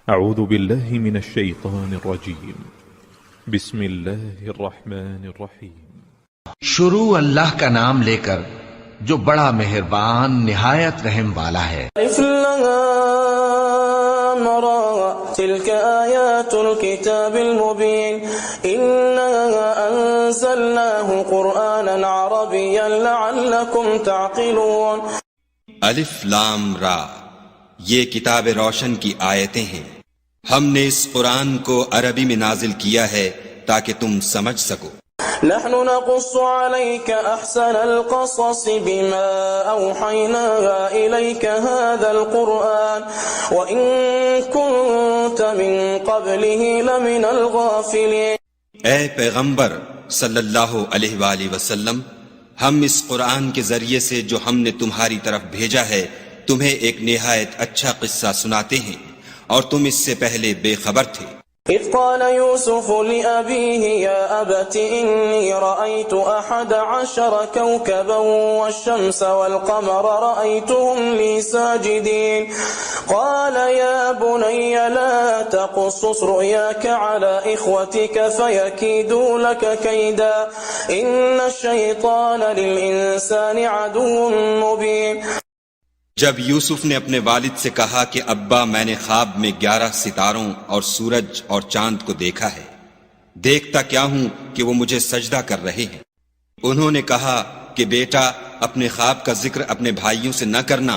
أعوذ بالله من الشيطان الرجيم بسم الله الرحمن الرحيم شروع اللہ کا نام لے کر جو بڑا مہربان نہایت رحم والا ہے۔ الف لام را تلك آيات الكتاب المبين إنا أنزلناه قرآنا عربيا لعلكم تعقلون۔ الف لام را، یہ کتاب روشن کی آیتیں ہیں، ہم نے اس قرآن کو عربی میں نازل کیا ہے تاکہ تم سمجھ سکو۔ نحن نقص عليك أحسن القصص بما أوحينا إليك هذا القرآن وإن كنت من قبله لمن الغافلين۔ اے پیغمبر صلی اللہ علیہ وآلہ وسلم، ہم اس قرآن کے ذریعے سے جو ہم نے تمہاری طرف بھیجا ہے تمہیں ایک نہایت اچھا قصہ سناتے ہیں اور تم اس سے پہلے بے خبر تھے۔ إذ قال يوسف لأبيه يا أبت إني رأيت 11 كوكبا والشمس والقمر رأيتهم لي ساجدين قال يا بني لا تقصص رؤياك على إخوتك فيكيدوا لك كيدا إن الشيطان للإنسان عدو مبين۔ جب یوسف نے اپنے والد سے کہا کہ ابا میں نے خواب میں 11 ستاروں اور سورج اور چاند کو دیکھا ہے، دیکھتا کیا ہوں کہ وہ مجھے سجدہ کر رہے ہیں۔ انہوں نے کہا کہ بیٹا اپنے خواب کا ذکر اپنے بھائیوں سے نہ کرنا،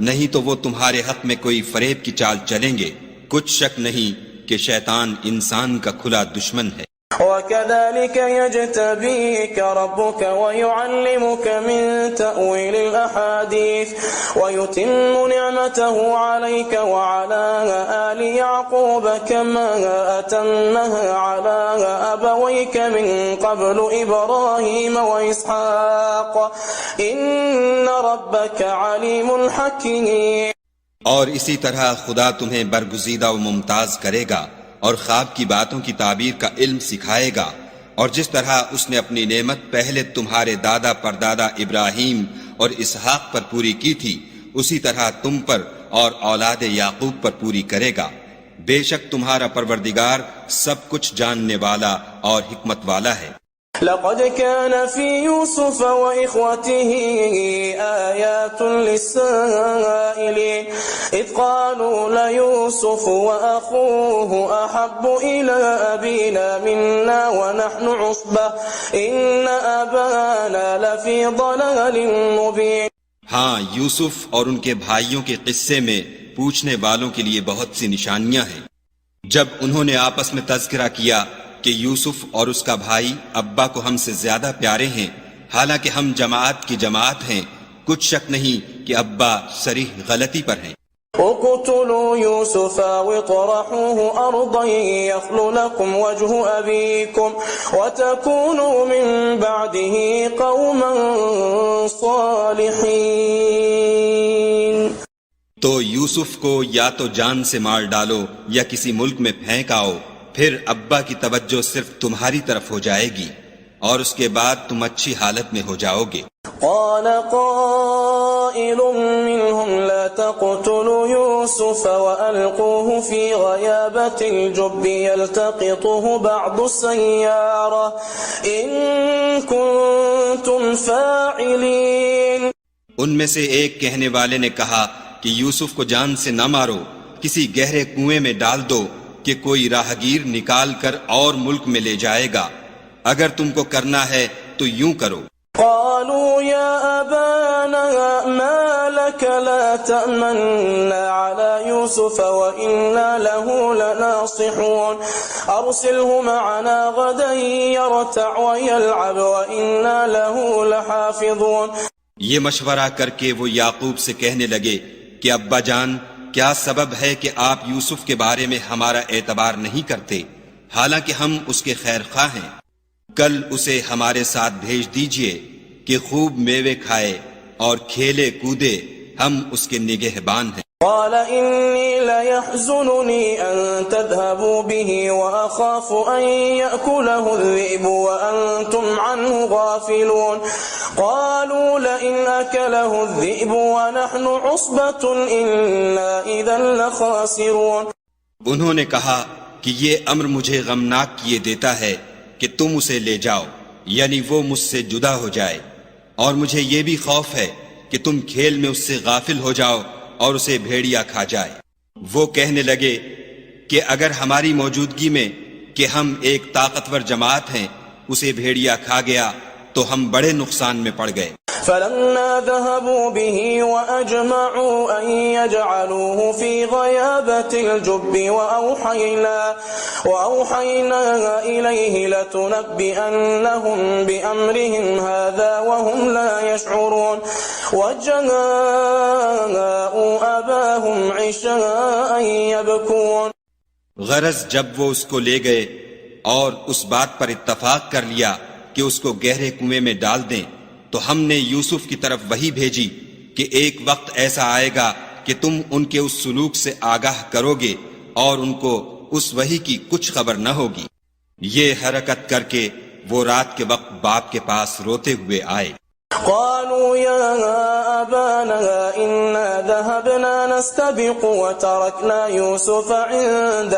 نہیں تو وہ تمہارے حق میں کوئی فریب کی چال چلیں گے۔ کچھ شک نہیں کہ شیطان انسان کا کھلا دشمن ہے۔ وكذلك يجتبيك ربك ويعلمك من تأويل الأحاديث ويتم نعمته عليك وعلى آل يعقوب كما أتمها على أبويك من قبل إبراهيم وإسحاق إن ربك عليم حكيم۔ اور اسی طرح خدا تمہیں برگزیدہ و ممتاز کرے گا اور خواب کی باتوں کی تعبیر کا علم سکھائے گا، اور جس طرح اس نے اپنی نعمت پہلے تمہارے دادا پردادا ابراہیم اور اسحاق پر پوری کی تھی اسی طرح تم پر اور اولاد یعقوب پر پوری کرے گا۔ بے شک تمہارا پروردگار سب کچھ جاننے والا اور حکمت والا ہے۔ لقد كان في يوسف وإخوته آيات للسائلين إذ قالوا ليوسف وأخوه أحب إلى أبينا منا ونحن عصبة إن أبانا لفي ضلال مبين۔ ہاں، یوسف اور ان کے بھائیوں کے قصے میں پوچھنے والوں کے لیے بہت سی نشانیاں ہیں۔ جب انہوں نے آپس میں تذکرہ کیا کہ یوسف اور اس کا بھائی ابا کو ہم سے زیادہ پیارے ہیں، حالانکہ ہم جماعت کی جماعت ہیں، کچھ شک نہیں کہ ابا صریح غلطی پر ہیں۔ اقتلوا يوسف واطرحوه أرضا يخل لكم وجه أبيكم وتكونوا من بعده قوما صالحين۔ تو یوسف کو یا تو جان سے مار ڈالو یا کسی ملک میں پھینک آؤ، پھر ابا کی توجہ صرف تمہاری طرف ہو جائے گی اور اس کے بعد تم اچھی حالت میں ہو جاؤ گے۔ قال قائل منهم لا تقتلوا يوسف وألقوه في غيابة الجب يلتقطه بعض السيارة إن كنتم فاعلين۔ ان میں سے ایک کہنے والے نے کہا کہ یوسف کو جان سے نہ مارو، کسی گہرے کنویں میں ڈال دو کہ کوئی راہگیر نکال کر اور ملک میں لے جائے گا، اگر تم کو کرنا ہے تو یوں کرو۔ قالوا يا أبانا ما لك لا تأمنا على يوسف وإنا له لناصحون أرسله معنا غدا يرتع ويلعب وإنا له لحافظون۔ یہ مشورہ کر کے وہ یعقوب سے کہنے لگے کہ ابا جان، کیا سبب ہے کہ آپ یوسف کے بارے میں ہمارا اعتبار نہیں کرتے، حالانکہ ہم اس کے خیر خواہ ہیں؟ کل اسے ہمارے ساتھ بھیج دیجئے کہ خوب میوے کھائے اور کھیلے کودے، ہم اس کے نگہبان ہیں۔ قال إني ليحزنني أن تذهبوا به وأخاف أن يأكله الذئب وأنتم عنه غافلون قالوا لئن أكله الذئب ونحن عصبة إنا إذا لخاسرون۔ انہوں نے کہا کہ یہ امر مجھے غمناک کیے دیتا ہے کہ تم اسے لے جاؤ، یعنی وہ مجھ سے جدا ہو جائے، اور مجھے یہ بھی خوف ہے کہ تم کھیل میں اس سے غافل ہو جاؤ اور اسے بھیڑیا کھا جائے۔ وہ کہنے لگے کہ اگر ہماری موجودگی میں کہ ہم ایک طاقتور جماعت ہیں اسے بھیڑیا کھا گیا تو ہم بڑے نقصان میں پڑ گئے۔ فلما ذهبوا به وأجمعوا أن يجعلوه في غيابة الجب وأوحينا إليه لتنبئنهم بأمرهم هذا وهم لا يشعرون وجاءوا أباهم عشاء يبكون۔ غرض جب وہ اس کو لے گئے اور اس بات پر اتفاق کر لیا کہ اس کو گہرے کنویں میں ڈال دیں تو ہم نے یوسف کی طرف وحی بھیجی کہ ایک وقت ایسا آئے گا کہ تم ان کے اس سلوک سے آگاہ کرو گے اور ان کو اس وحی کی کچھ خبر نہ ہوگی۔ یہ حرکت کر کے وہ رات کے وقت باپ کے پاس روتے ہوئے آئے۔ قالوا يا أبانا إنا ذهبنا نستبق وتركنا يوسف عند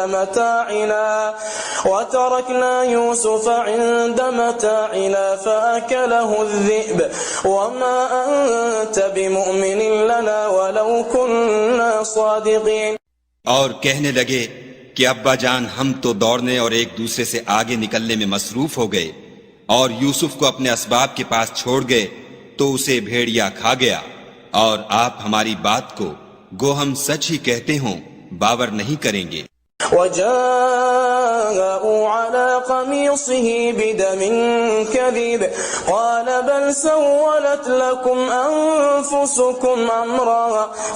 متاعنا فأكله الذئب وما أنت بمؤمن لنا ولو كنا صادقين۔ اور کہنے لگے کہ ابا جان ہم تو دوڑنے اور ایک دوسرے سے آگے نکلنے میں مصروف ہو گئے اور یوسف کو اپنے اسباب کے پاس چھوڑ گئے تو اسے بھیڑیا کھا گیا، اور آپ ہماری بات کو گو ہم سچ ہی کہتے ہوں باور نہیں کریں گے۔ وجاءوا على قميصه بدم كذب قال بل سولت لكم أنفسكم أمرا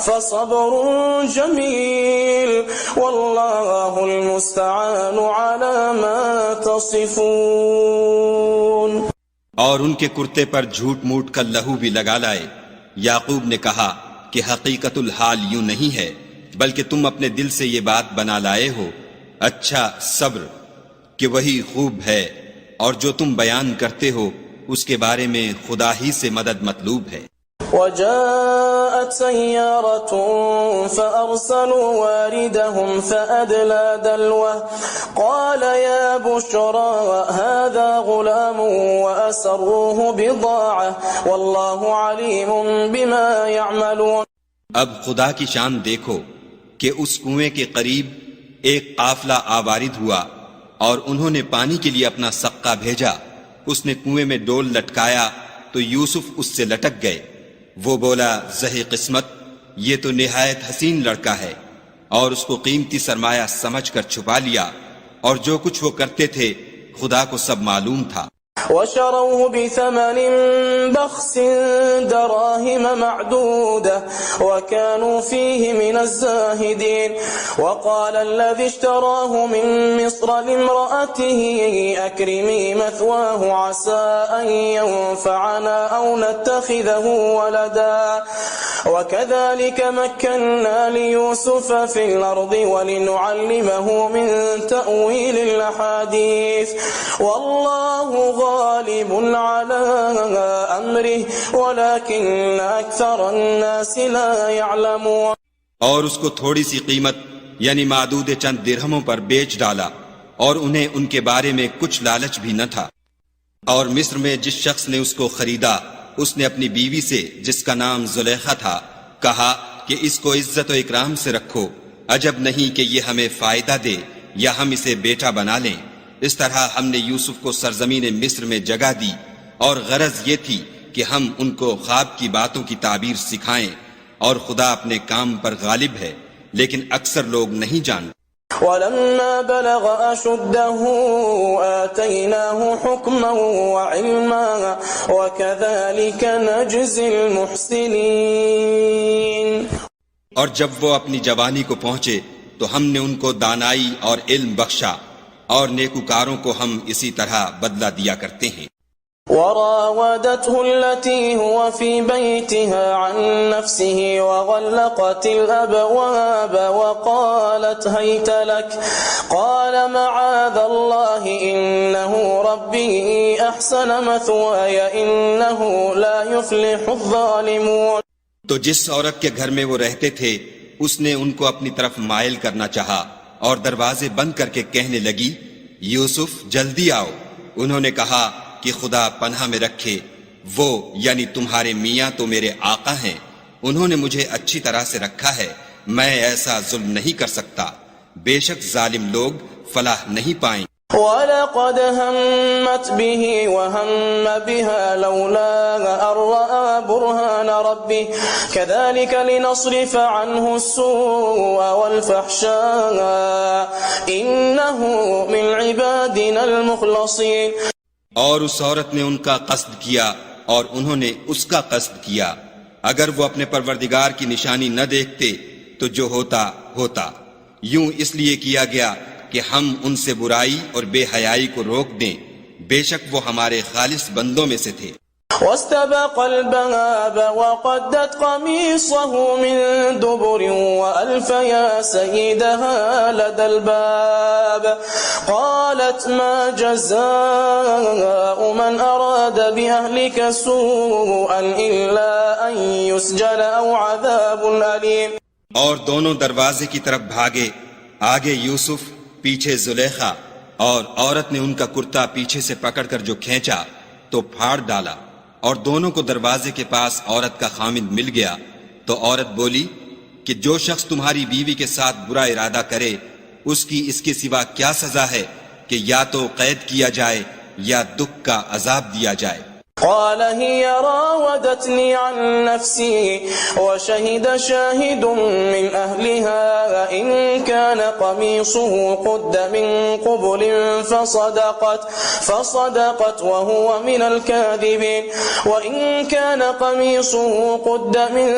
فصبر جميل والله المستعان على ما تصفون۔ اور ان کے کرتے پر جھوٹ موٹ کا لہو بھی لگا لائے۔ یعقوب نے کہا کہ حقیقت الحال یوں نہیں ہے بلکہ تم اپنے دل سے یہ بات بنا لائے ہو۔ اچھا صبر کہ وہی خوب ہے، اور جو تم بیان کرتے ہو اس کے بارے میں خدا ہی سے مدد مطلوب ہے۔ وجاءت سيارة فأرسلوا واردهم فأدلى دلوه قال يا بشرى هذا غلام وأسروه بضاعة والله عليم بما يعملون۔ اب خدا کی شان دیکھو کہ اس کنویں کے قریب ایک قافلہ آوارد ہوا اور انہوں نے پانی کے لیے اپنا سقہ بھیجا۔ اس نے کنویں میں ڈول لٹکایا تو یوسف اس سے لٹک گئے۔ وہ بولا زہی قسمت، یہ تو نہایت حسین لڑکا ہے، اور اس کو قیمتی سرمایہ سمجھ کر چھپا لیا، اور جو کچھ وہ کرتے تھے خدا کو سب معلوم تھا۔ وشروه بثمن بخس دراهم معدودة وكانوا فيه من الزاهدين وقال الذي اشتراه من مصر لامرأته أكرمي مثواه عسى أن ينفعنا أو نتخذه ولدا وكذلك مكنا ليوسف في الأرض ولنعلمه من تأويل الأحاديث والله غالب على أمره ولكن أكثر الناس لا يعلمون۔ اور اس کو تھوڑی سی قیمت یعنی معدود چند درہموں پر بیچ ڈالا، اور انہیں ان کے بارے میں کچھ لالچ بھی نہ تھا۔ اور مصر میں جس شخص نے اس کو خریدا اس نے اپنی بیوی سے جس کا نام زلیخا تھا کہا کہ اس کو عزت و اکرام سے رکھو، عجب نہیں کہ یہ ہمیں فائدہ دے یا ہم اسے بیٹا بنا لیں۔ اس طرح ہم نے یوسف کو سرزمین مصر میں جگہ دی، اور غرض یہ تھی کہ ہم ان کو خواب کی باتوں کی تعبیر سکھائیں، اور خدا اپنے کام پر غالب ہے لیکن اکثر لوگ نہیں جانتے۔ ولما بلغ أشده آتيناه حكما وعلما وكذلك نجزي المحسنين۔ اور جب وہ اپنی جوانی کو پہنچے تو ہم نے ان کو دانائی اور علم بخشا، اور نیکوکاروں کو ہم اسی طرح بدلہ دیا کرتے ہیں۔ وراودته التي هو في بيتها عن نفسه وغلقت الأبواب وقالت هيت لك قال معاذ الله إنه ربي أحسن مثواي إنه لا يفلح الظالمون۔ تو جس عورت کے گھر میں وہ رہتے تھے اس نے ان کو اپنی طرف مائل کرنا چاہا، اور دروازے بند کر کے کہنے لگی یوسف جلدی آؤ۔ انہوں نے کہا کہ خدا پناہ میں رکھے، وہ یعنی تمہارے میاں تو میرے آقا ہیں، انہوں نے مجھے اچھی طرح سے رکھا ہے، میں ایسا ظلم نہیں کر سکتا، بے شک ظالم لوگ فلاح نہیں پائیں۔ وَلَقَدْ هَمَّتْ بِهِ وَهَمَّ بِهَا لَوْلَا أَن رَّأَىٰ بُرْهَانَ رَبِّهِ كَذَٰلِكَ لِنَصْرِفَ عَنْهُ السُّوءَ وَالْفَحْشَاءَ إِنَّهُ مِنْ عِبَادِنَا الْمُخْلَصِينَ۔ اور اس عورت نے ان کا قصد کیا اور انہوں نے اس کا قصد کیا، اگر وہ اپنے پروردگار کی نشانی نہ دیکھتے تو جو ہوتا ہوتا، یوں اس لیے کیا گیا کہ ہم ان سے برائی اور بے حیائی کو روک دیں، بے شک وہ ہمارے خالص بندوں میں سے تھے۔ واستبق الباب وقدت قميصه من دبر وألف يا سيدها لدى الباب قالت ما جزاء من أراد بأهلك سوءا إلا أن يسجن أو عذاب أليم۔ اور دونوں دروازے کی طرف بھاگے، آگے یوسف، پیچھے زلیخا، اور عورت نے ان کا کرتا پیچھے سے پکڑ کر جو کھینچا تو پھاڑ ڈالا، اور دونوں کو دروازے کے پاس عورت کا خامند مل گیا۔ تو عورت بولی کہ جو شخص تمہاری بیوی کے ساتھ برا ارادہ کرے اس کی اس کے سوا کیا سزا ہے کہ یا تو قید کیا جائے یا دکھ کا عذاب دیا جائے۔ قال هي راودتني عن نفسي وشهد شاهد من أهلها إن كان قميصه قد من قبل فصدقت وهو من الكاذبين وإن كان قميصه قد من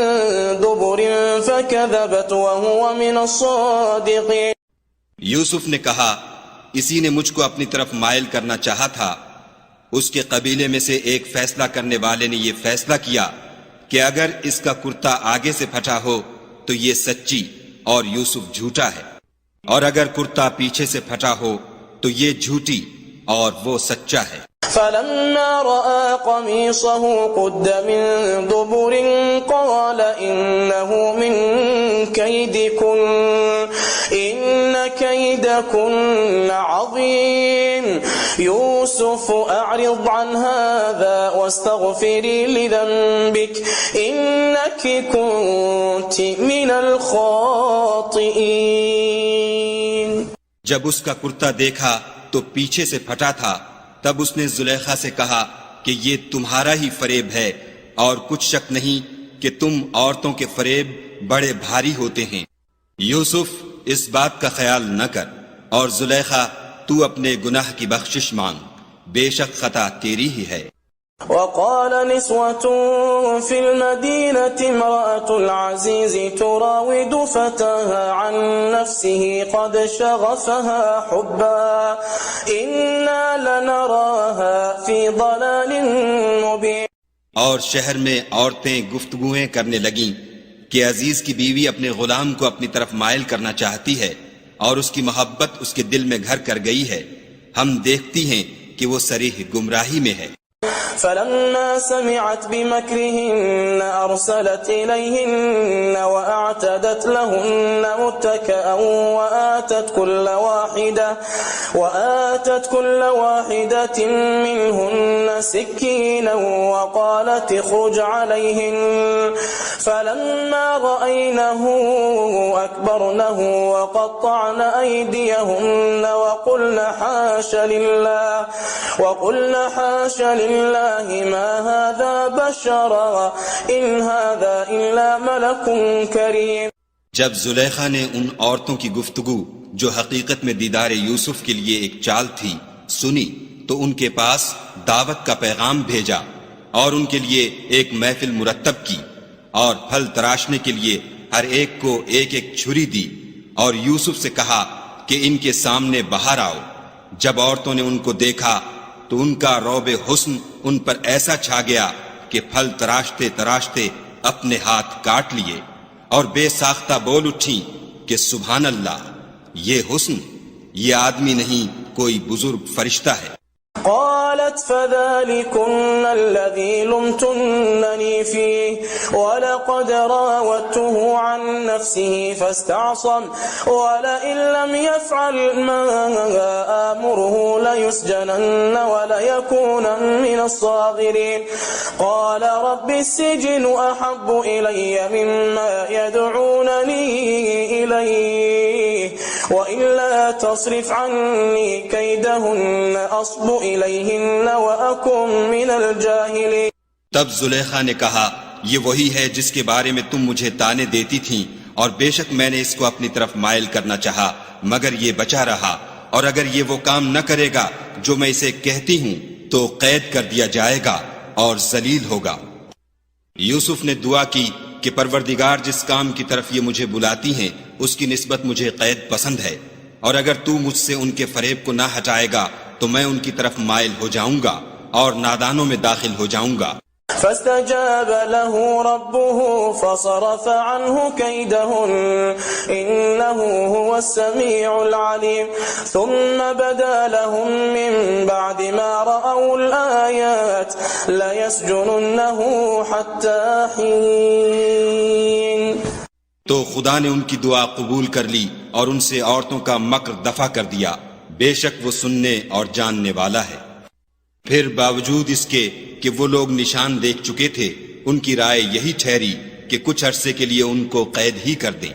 دبر فكذبت وهو من الصادقين۔ یوسف نے کہا اسی نے مجھ کو اپنی طرف مائل کرنا چاہا تھا، اس کے قبیلے میں سے ایک فیصلہ کرنے والے نے یہ فیصلہ کیا کہ اگر اس کا کرتا آگے سے پھٹا ہو تو یہ سچی اور یوسف جھوٹا ہے، اور اگر کرتا پیچھے سے پھٹا ہو تو یہ جھوٹی اور وہ سچا ہے۔ فلما رأى قميصه قد من دبر قال إنه من كيدكن إن كيدكن عظيم يوسف أعرض عن هذا واستغفري لذنبك إنك كنت من الخاطئين۔ جب اس کا کرتا دیکھا تو پیچھے سے پھٹا تھا، تب اس نے زلیخا سے کہا کہ یہ تمہارا ہی فریب ہے، اور کچھ شک نہیں کہ تم عورتوں کے فریب بڑے بھاری ہوتے ہیں۔ یوسف اس بات کا خیال نہ کر، اور زلیخا تو اپنے گناہ کی بخشش مانگ، بے شک خطا تیری ہی ہے۔ وقال نسوة في المدينة امرأة العزيز تراود فتاها عن نفسه قد شغفها حبا إنا لنراها في ضلال مبين۔ اور شہر میں عورتیں گفتگویں کرنے لگیں کہ عزیز کی بیوی اپنے غلام کو اپنی طرف مائل کرنا چاہتی ہے اور اس کی محبت اس کے دل میں گھر کر گئی ہے، ہم دیکھتی ہیں کہ وہ صریح گمراہی میں ہے۔ فلما سمعت بمكرهن أرسلت إليهن وأعتدت لهن متكئا وآتت كل واحدة منهن سكينا وقالت اخرج عليهن فلما رأينه أكبرنه وقطعن أيديهن وقلن حاش لله ما هذا بشرا إن هذا إلا ملك كريم۔ جب زلیخا نے ان عورتوں کی گفتگو جو حقیقت میں دیدار یوسف کے لیے ایک چال تھی سنی تو ان کے پاس دعوت کا پیغام بھیجا اور ان کے لیے ایک محفل مرتب کی اور پھل تراشنے کے لیے ہر ایک کو ایک ایک چھری دی اور یوسف سے کہا کہ ان کے سامنے باہر آؤ۔ جب عورتوں نے ان کو دیکھا تو ان کا روب حسن ان پر ایسا چھا گیا کہ پھل تراشتے تراشتے اپنے ہاتھ کاٹ لیے اور بے ساختہ بول اٹھی کہ سبحان اللہ، یہ حسن، یہ آدمی نہیں کوئی بزرگ فرشتہ ہے۔ قالت فذلكن الذي لمتنني فيه ولقد راودته عن نفسه فاستعصم ولئن لم يفعل ما آمره ليسجنن وليكونن من الصاغرين قال رب السجن أحب إلي مما يدعونني إليه وإلا تصرف عني كيدهن أصب إليهن وأكن من الجاهلين. تب زلیخا نے کہا یہ وہی ہے جس کے بارے میں تم مجھے طعنے دیتی تھیں اور بے شک میں نے اس کو اپنی طرف مائل کرنا چاہا مگر یہ بچا رہا اور اگر یہ وہ کام نہ کرے گا جو میں اسے کہتی ہوں تو قید کر دیا جائے گا اور ذلیل ہوگا. یوسف نے دعا کی کہ پروردگار جس کام کی طرف یہ مجھے بلاتی ہیں اس کی نسبت مجھے قید پسند ہے اور اگر تو مجھ سے ان کے فریب کو نہ ہٹائے گا تو میں ان کی طرف مائل ہو جاؤں گا اور نادانوں میں داخل ہو جاؤں گا. فاستجاب له ربه فصرف عنه كيدهن إنه هو السميع العليم ثم بدا لهم من بعد ما رأوا الآيات ليسجننه حتى حين. تو خدا نے ان کی دعا قبول کر لی اور ان سے عورتوں کا مکر دفع کر دیا، بے شک وہ سننے اور جاننے والا ہے. پھر باوجود اس کے کہ وہ لوگ نشان دیکھ چکے تھے ان کی رائے یہی ٹھہری کہ کچھ عرصے کے لیے ان کو قید ہی کر دیں.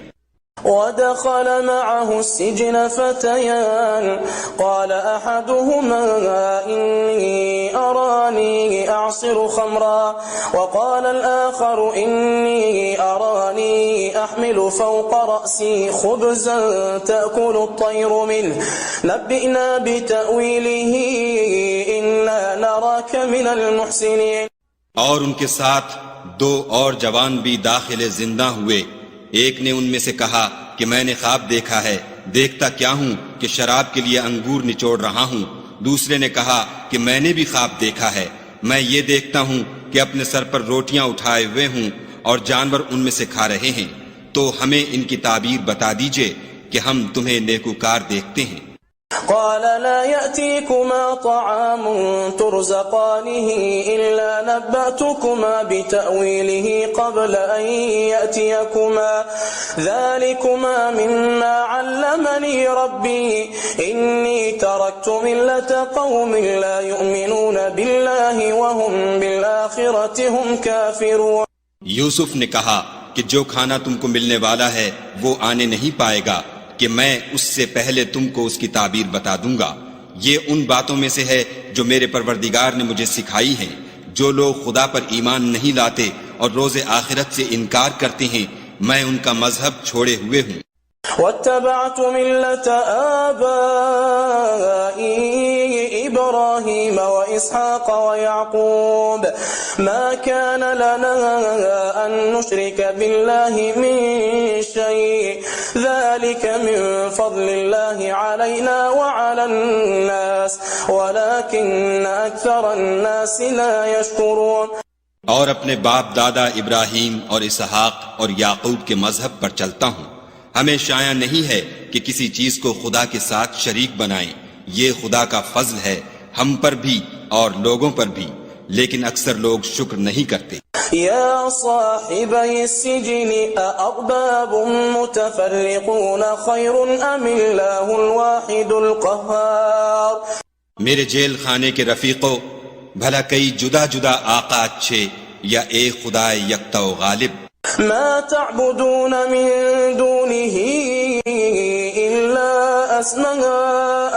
ودخل معه السجن فتيان قال أحدهما إني أراني أعصر خمرا وقال الآخر إني أراني أحمل فوق رأسي خبزا تأكل الطير منه نبئنا بتأويله إنا نراك من المحسنين. اور ان کے ساتھ دو اور جوان بھی داخل زندہ ہوئے. ایک نے ان میں سے کہا کہ میں نے خواب دیکھا ہے، دیکھتا کیا ہوں کہ شراب کے لیے انگور نچوڑ رہا ہوں. دوسرے نے کہا کہ میں نے بھی خواب دیکھا ہے، میں یہ دیکھتا ہوں کہ اپنے سر پر روٹیاں اٹھائے ہوئے ہوں اور جانور ان میں سے کھا رہے ہیں. تو ہمیں ان کی تعبیر بتا دیجئے کہ ہم تمہیں نیکوکار دیکھتے ہیں. قال لا يأتيكما طعام ترزقانه إلا نبأتكما بتأويله قبل أن يأتيكما ذلكما مما علمني ربي إني تركت ملة قوم لا يؤمنون بالله وهم بالآخرة هم كافرون. یوسف نے کہا کہ جو کھانا تم کو ملنے والا ہے وہ آنے نہیں پائے گا کہ میں اس سے پہلے تم کو اس کی تعبیر بتا دوں گا. یہ ان باتوں میں سے ہے جو میرے پروردگار نے مجھے سکھائی ہیں. جو لوگ خدا پر ایمان نہیں لاتے اور روز آخرت سے انکار کرتے ہیں میں ان کا مذہب چھوڑے ہوئے ہوں. واتبعت ملة آبائي إبراهيم وإسحاق ويعقوب ما كان لنا أن نشرك بالله من شيء ذلك من فضل الله علينا وعلى الناس ولكن أكثر الناس لا يشكرون. اور اپنے باپ دادا ابراہیم اور اسحاق اور یعقوب کے مذہب پر چلتا ہوں. ہمیں شایع نہیں ہے کہ کسی چیز کو خدا کے ساتھ شریک بنائیں. یہ خدا کا فضل ہے ہم پر بھی اور لوگوں پر بھی، لیکن اکثر لوگ شکر نہیں کرتے. يا صاحبي السجن أأرباب متفرقون خير أم الله الواحد القهار. میرے جیل خانے کے رفیقوں، بھلا کئی جدا جدا آقا اچھے یا ایک خدا یکتا و غالب. ما تعبدون من دونه إلا أسماء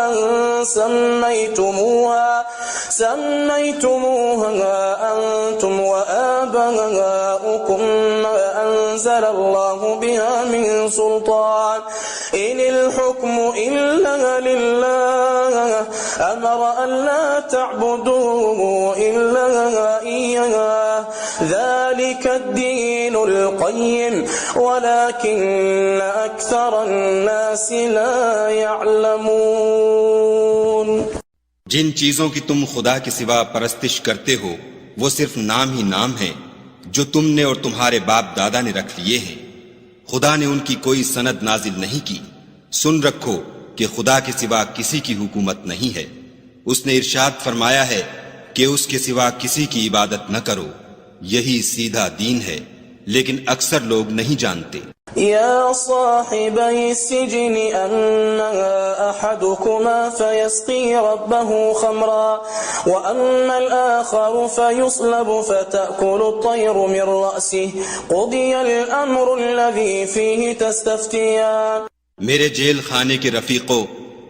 سميتموها أنتم وآباؤكم ما أنزل الله بها من سلطان إن الحكم إلا لله أمر أن لا تعبدوا إلا إياه ذلك الدين القيم ولكن أكثر الناس لا يعلمون. جن چیزوں کی تم خدا کے سوا پرستش کرتے ہو وہ صرف نام ہی نام ہیں جو تم نے اور تمہارے باپ دادا نے رکھ لیے ہیں. خدا نے ان کی کوئی سند نازل نہیں کی. سن رکھو کہ خدا کے سوا کسی کی حکومت نہیں ہے اس نے ارشاد فرمایا ہے کہ اس کے سوا کسی کی عبادت نہ کرو، یہی سیدھا دین ہے، لیکن اکثر لوگ نہیں جانتے۔ يا صاحبي السجن أما أحدكما فيسقي ربه خمرا وأما الآخر فيصلب فتأكل الطير من رأسه قضي الأمر الذي فيه تستفتيان۔ میرے جیل خانے کے رفیقو،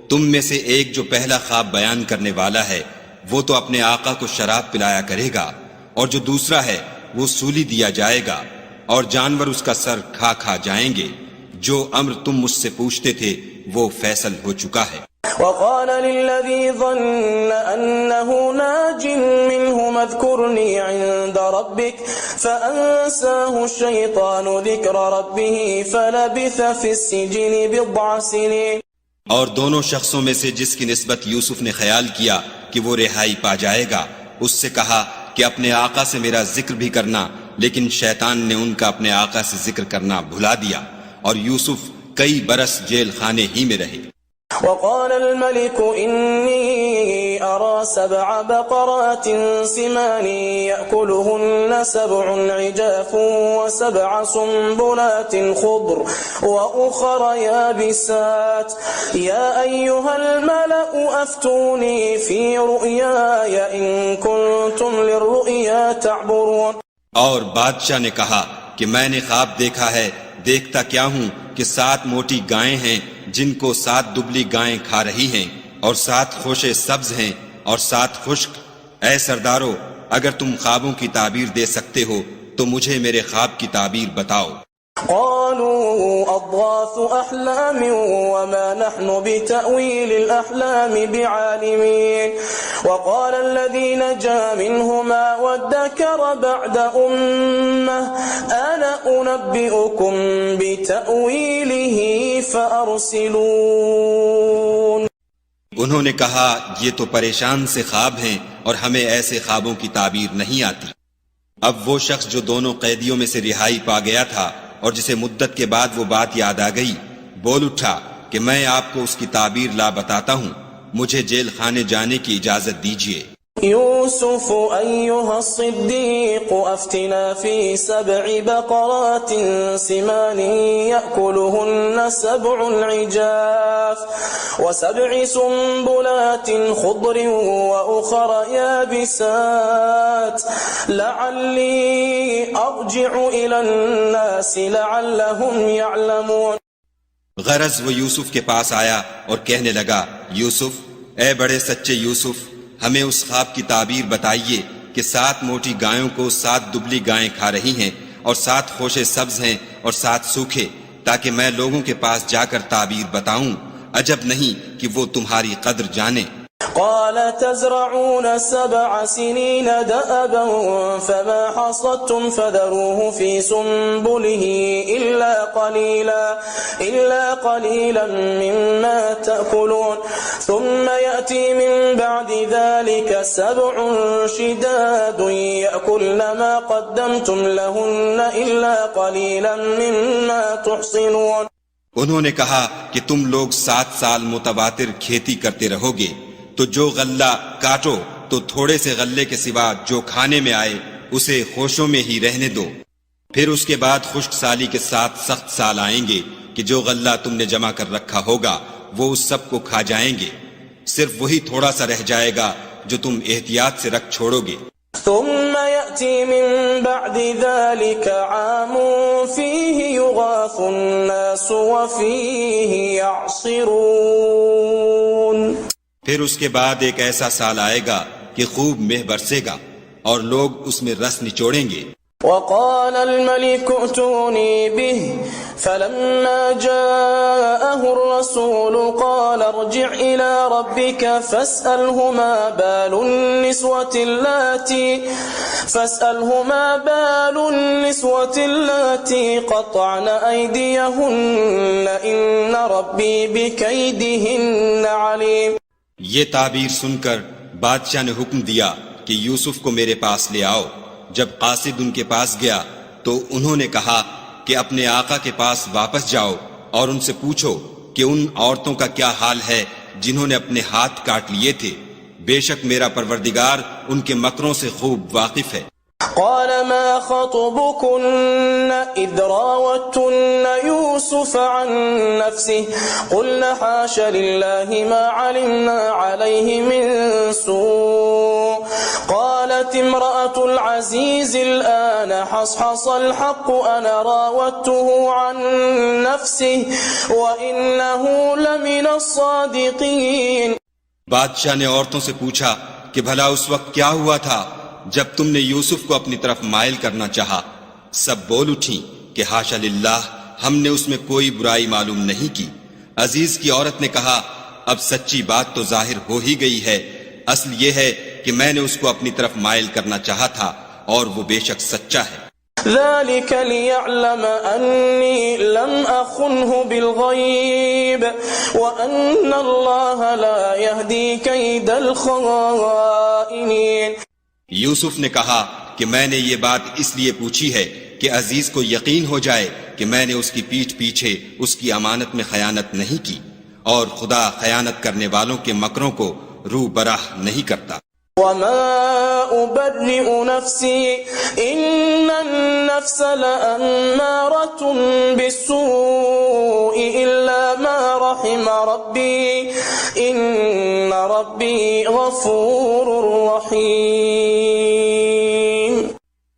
تم میں سے ایک جو پہلا خواب بیان کرنے والا ہے وہ تو اپنے آقا کو شراب پلایا کرے گا، اور جو دوسرا ہے وہ سولی دیا جائے گا، اور جانور اس کا سر کھا کھا جائیں گے۔ جو امر تم مجھ سے پوچھتے تھے وہ فیصل ہو چکا ہے۔ وقال للذي ظن أنه ناج منهما اذكرني عند ربك فأنساه الشيطان ذكر ربه فلبث في السجن بضع سنين۔ اور دونوں شخصوں میں سے جس کی نسبت یوسف نے خیال کیا کہ وہ رہائی پا جائے گا، اس سے کہا کہ اپنے آقا سے میرا ذکر بھی کرنا، لیکن شیطان نے ان کا اپنے آقا سے ذکر کرنا بھلا دیا، اور یوسف کئی برس جیل خانے ہی میں رہے۔ وقال الملك إني أرى 7 بقرات سمان يأكلهن 7 عجاف و7 سنبلات خضر وأخر يابسات يا أيها الملأ أفتوني في رؤياي إن كنتم للرؤيا تعبرون۔ اور بادشاہ نے کہا کہ میں نے خواب دیکھا ہے، دیکھتا کیا ہوں کہ 7 موٹی گائیں ہیں جن کو 7 دبلی گائیں کھا رہی ہیں، اور 7 خوشے سبز ہیں اور 7 خشک۔ اے سردارو، اگر تم خوابوں کی تعبیر دے سکتے ہو تو مجھے میرے خواب کی تعبیر بتاؤ۔ قالوا أضغاث أحلام وما نحن بتأويل الأحلام بعالمين وقال الذي نجا منهما وادكر بعد أمة أنا أنبئكم بتأويله فأرسلون۔ انہوں نے کہا یہ تو پریشان سے خواب ہیں اور ہمیں ایسے خوابوں کی تعبیر نہیں آتی۔ اب وہ شخص جو دونوں قیدیوں میں سے رہائی پا گیا تھا اور جسے مدت کے بعد وہ بات یاد آ گئی، بول اٹھا کہ میں آپ کو اس کی تعبیر لا بتاتا ہوں، مجھے جیل خانے جانے کی اجازت دیجیے۔ يوسف أيها الصديق أفتنا في 7 بقرات سمان يأكلهن 7 عجاف و7 سنبلات خضر وأخر يابسات لعلي أرجع إلى الناس لعلهم يعلمون۔ غرض وہ یوسف کے پاس آیا اور کہنے لگا، یوسف، اے بڑے سچے یوسف، ہمیں اس خواب کی تعبیر بتائیے کہ 7 موٹی گایوں کو 7 دبلی گائیں کھا رہی ہیں، اور 7 خوشے سبز ہیں اور 7 سوکھے، تاکہ میں لوگوں کے پاس جا کر تعبیر بتاؤں، عجب نہیں کہ وہ تمہاری قدر جانے۔ قال تزرعون 7 سنين دأبا فما حصدتم فذروه في سنبله إلا قليلا مما تأكلون ثم يأتي من بعد ذلك 7 شداد يأكلن ما قدمتم لهن إلا قليلا مما تحصنون۔ انہوں نے کہا کہ تم لوگ 7 سال متواتر کھیتی کرتے رہو گے، تو جو غلہ کاٹو تو تھوڑے سے غلے کے سوا جو کھانے میں آئے اسے خوشوں میں ہی رہنے دو، پھر اس کے بعد خشک سالی کے ساتھ سخت سال آئیں گے کہ جو غلہ تم نے جمع کر رکھا ہوگا وہ اس سب کو کھا جائیں گے، صرف وہی تھوڑا سا رہ جائے گا جو تم احتیاط سے رکھ چھوڑو گے۔ ثم يأتي من بعد ذلك عام فيه يغاث الناس وفيه يعصرون۔ پھر اس کے بعد ایک ایسا سال آئے گا کہ خوب مہ برسے گا اور لوگ اس میں رس نچوڑیں گے۔ وقال الملك ائتوني به فلما جاءه الرسول قال ارجع إلى ربك فاسأله ما بال النسوة اللاتي قطعن أيديهن إن ربي بكيدهن عليم۔ یہ تعبیر سن کر بادشاہ نے حکم دیا کہ یوسف کو میرے پاس لے آؤ۔ جب قاصد ان کے پاس گیا تو انہوں نے کہا کہ اپنے آقا کے پاس واپس جاؤ اور ان سے پوچھو کہ ان عورتوں کا کیا حال ہے جنہوں نے اپنے ہاتھ کاٹ لیے تھے، بے شک میرا پروردگار ان کے مکروں سے خوب واقف ہے۔ قال ما خطبكن إذ راوتن يوسف عن نفسه قلنا حاش لله ما علمنا عليه من سوء قالت امرأة العزيز الآن حصحص الحق أنا راودته عن نفسه وإنه لمن الصادقين۔ بادشاہ نے عورتوں سے پوچھا کہ بھلا اس وقت کیا ہوا تھا جب تم نے یوسف کو اپنی طرف مائل کرنا چاہا؟ سب بول اٹھیں کہ حاشا للہ، ہم نے اس میں کوئی برائی معلوم نہیں کی۔ عزیز کی عورت نے کہا اب سچی بات تو ظاہر ہو ہی گئی ہے، اصل یہ ہے کہ میں نے اس کو اپنی طرف مائل کرنا چاہا تھا اور وہ بے شک سچا ہے۔ ذلك ليعلم أني لم أخنه بالغيب وأن الله لا يهدي كيد الخائنين۔ یوسف نے کہا کہ میں نے یہ بات اس لیے پوچھی ہے کہ عزیز کو یقین ہو جائے کہ میں نے اس کی پیٹھ پیچھے اس کی امانت میں خیانت نہیں کی، اور خدا خیانت کرنے والوں کے مکروں کو رو براہ نہیں کرتا۔ وما أبرئ نفسي إن النفس لأمارة بالسوء إلا ما رحم ربي إن ربي غفور رحيم۔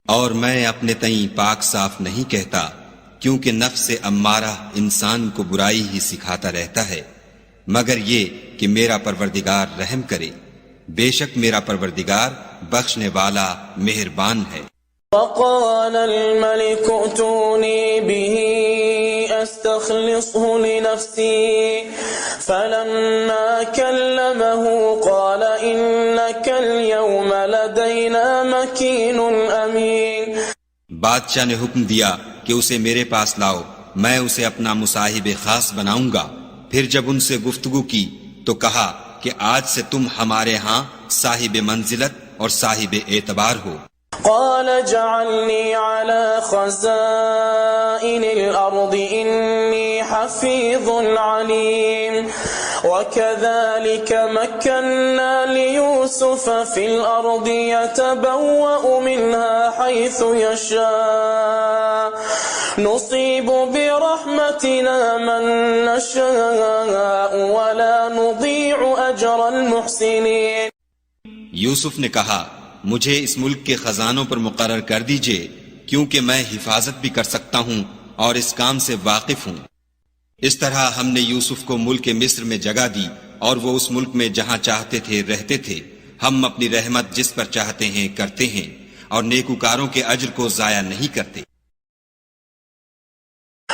اور میں اپنے تئیں پاک صاف نہیں کہتا، کیونکہ نفس امارہ انسان کو برائی ہی سکھاتا رہتا ہے، مگر یہ کہ میرا پروردگار رحم کرے، بے شک میرا پروردگار بخشنے والا مہربان ہے۔ وقال الملك ائتوني به استخلصه لنفسي فلما كلمه قال إنك اليوم لدينا مكين أمين۔ بادشاہ نے حکم دیا کہ اسے میرے پاس لاؤ، میں اسے اپنا مصاحب خاص بناؤں گا۔ پھر جب ان سے گفتگو کی تو کہا کہ آج سے تم ہمارے ہاں صاحب منزلت اور صاحب اعتبار ہو۔ قال جعلني على خزائن الأرض إني حفيظ عليم۔ وكذلك مكنا ليوسف في الأرض يتبوأ منها حيث يشاء نصيب برحمتنا من نشاء ولا نضيع أجر المحسنين۔ یوسف نے کہا مجھے اس ملک کے خزانوں پر مقرر کر دیجئے، کیونکہ میں حفاظت بھی کر سکتا ہوں اور اس کام سے واقف ہوں۔ اس طرح ہم نے یوسف کو ملک مصر میں جگہ دی، اور وہ اس ملک میں جہاں چاہتے تھے رہتے تھے۔ ہم اپنی رحمت جس پر چاہتے ہیں کرتے ہیں، اور نیکوکاروں کے اجر کو ضائع نہیں کرتے۔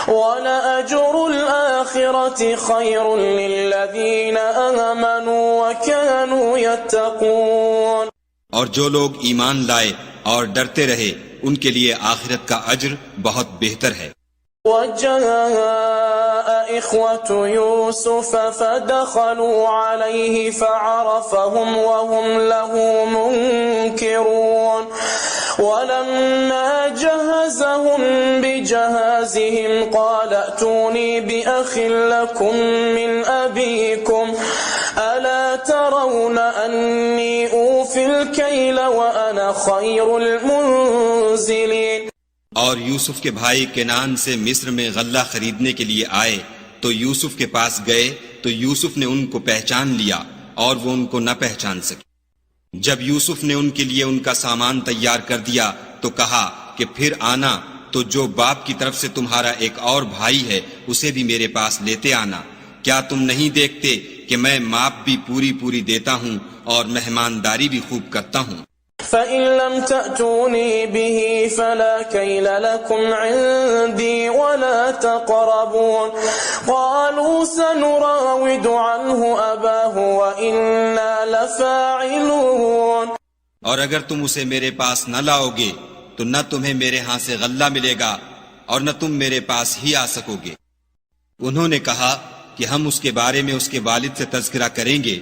وَلَأَجْرُ الْآخِرَةِ خَيْرٌ لِّلَّذِينَ آمَنُوا وَكَانُوا يَتَّقُونَ۔ اور جو لوگ ایمان لائے اور ڈرتے رہے ان کے لیے آخرت کا اجر بہت بہتر ہے۔ وَجَاءَ إِخْوَةُ يُوسُفَ فَدَخَلُوا عَلَيْهِ فَعَرَفَهُمْ وَهُمْ لَهُ مُنكِرُونَ وَلَمَّا جَهَّزَهُم بِجَهَازِهِمْ قَالَ ائْتُونِي بِأَخٍ لَّكُم مِّنْ أَبِيكُمْ أَلَا تَرَوْنَ أَنِّي أُوفِي الْكَيْلَ وَأَنَا خَيْرُ الْمُنزِلِينَ۔ اور یوسف کے بھائی کنان سے مصر میں غلہ خریدنے کے لیے آئے تو یوسف کے پاس گئے تو یوسف نے ان کو پہچان لیا اور وہ ان کو نہ پہچان سکے۔ جب یوسف نے ان کے لیے ان کا سامان تیار کر دیا تو کہا کہ پھر آنا تو جو باپ کی طرف سے تمہارا ایک اور بھائی ہے اسے بھی میرے پاس لیتے آنا۔ کیا تم نہیں دیکھتے کہ میں ماپ بھی پوری پوری دیتا ہوں اور مہمانداری بھی خوب کرتا ہوں؟ فَإِن لَّمْ تَأْتُونِي بِهِ فَلَا كَيْلَ لَكُمْ عِندِي وَلَا تَقْرَبُونَ قَالُوا سَنُرَاوِدُ عَنْهُ أَبَاهُ وَإِنَّا لَفَاعِلُونَ۔ اور اگر تم اسے میرے پاس نہ لاؤ گے تو نہ تمہیں میرے ہاں سے غلہ ملے گا اور نہ تم میرے پاس ہی آ سکو گے۔ انہوں نے کہا کہ ہم اس کے بارے میں اس کے والد سے تذکرہ کریں گے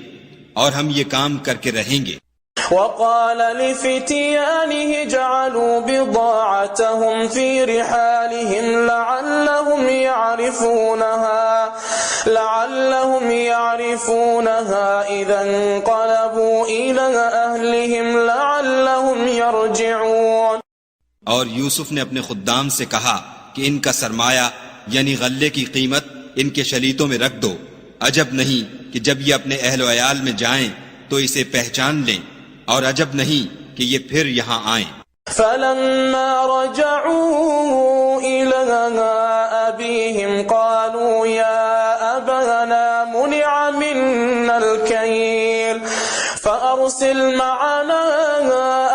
اور ہم یہ کام کر کے رہیں گے۔ وقال لفتيانه جعلوا بضاعتهم في رحالهم لعلهم لعلهم يعرفونها إذا انقلبوا إلى أهلهم لعلهم يرجعون۔ اور یوسف نے اپنے خدام سے کہا کہ ان کا سرمایہ یعنی غلے کی قیمت ان کے شلیتوں میں رکھ دو، عجب نہیں کہ جب یہ اپنے اہل و عیال میں جائیں تو اسے پہچان لیں، اور عجب نہیں کہ یہ پھر یہاں آئیں۔ فلما رجعوا إلى أبيهم قالوا يا أبانا منع منا الكيل فأرسل معنا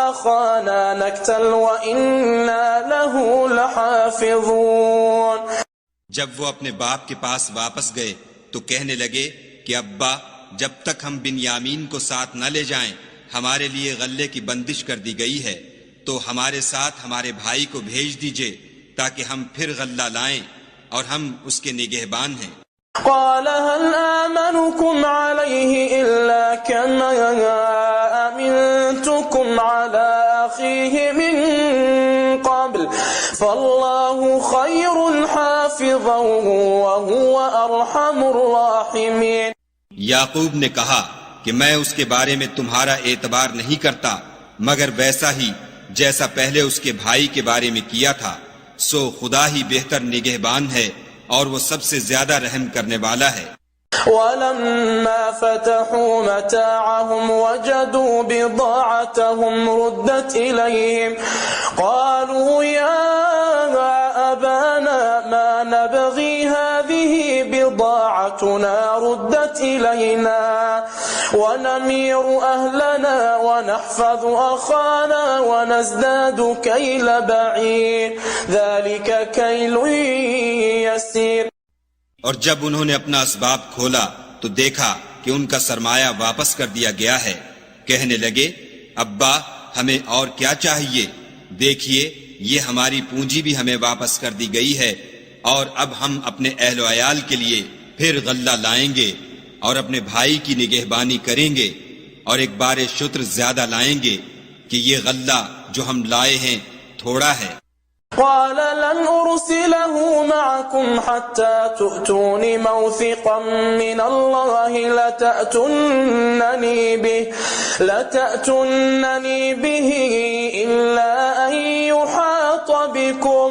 أخانا نكتل وإنا له لحافظون۔ جب وہ اپنے باپ کے پاس واپس گئے تو کہنے لگے کہ ابا، جب تک ہم بنیامین کو ساتھ نہ لے جائیں ہمارے لیے غلے کی بندش کر دی گئی ہے، تو ہمارے ساتھ ہمارے بھائی کو بھیج دیجئے تاکہ ہم پھر غلہ لائیں، اور ہم اس کے نگہبان ہیں۔ قال هل آمنكم عليه إلا كما أمنتكم على أخيه من قبل فالله خير حافظا وهو أرحم الراحمين۔ یعقوب نے کہا کہ میں اس کے بارے میں تمہارا اعتبار نہیں کرتا مگر ویسا ہی جیسا پہلے اس کے بھائی کے بارے میں کیا تھا، سو خدا ہی بہتر نگہبان ہے اور وہ سب سے زیادہ رحم کرنے والا ہے۔ ولما فتحوا متاعهم وجدوا بضاعتهم ردت إليهم قالوا يا أبانا ما نبغي هذه بضاعتنا ردت إلينا ونمير أهلنا ونحفظ أخانا ونزداد كيل بعير ذلك كيل يسير۔ اور جب انہوں نے اپنا اسباب کھولا تو دیکھا کہ ان کا سرمایہ واپس کر دیا گیا ہے، کہنے لگے ابا ہمیں اور کیا چاہیے، دیکھیے یہ ہماری پونجی بھی ہمیں واپس کر دی گئی ہے، اور اب ہم اپنے اہل و عیال کے لیے پھر غلہ لائیں گے اور اپنے بھائی کی نگہبانی کریں گے، اور ایک بار شتر زیادہ لائیں گے کہ یہ غلہ جو ہم لائے ہیں تھوڑا ہے۔ قال لن أرسله معكم حتى تؤتون موثقا من الله لتأتونني به إلا أن يحاط بكم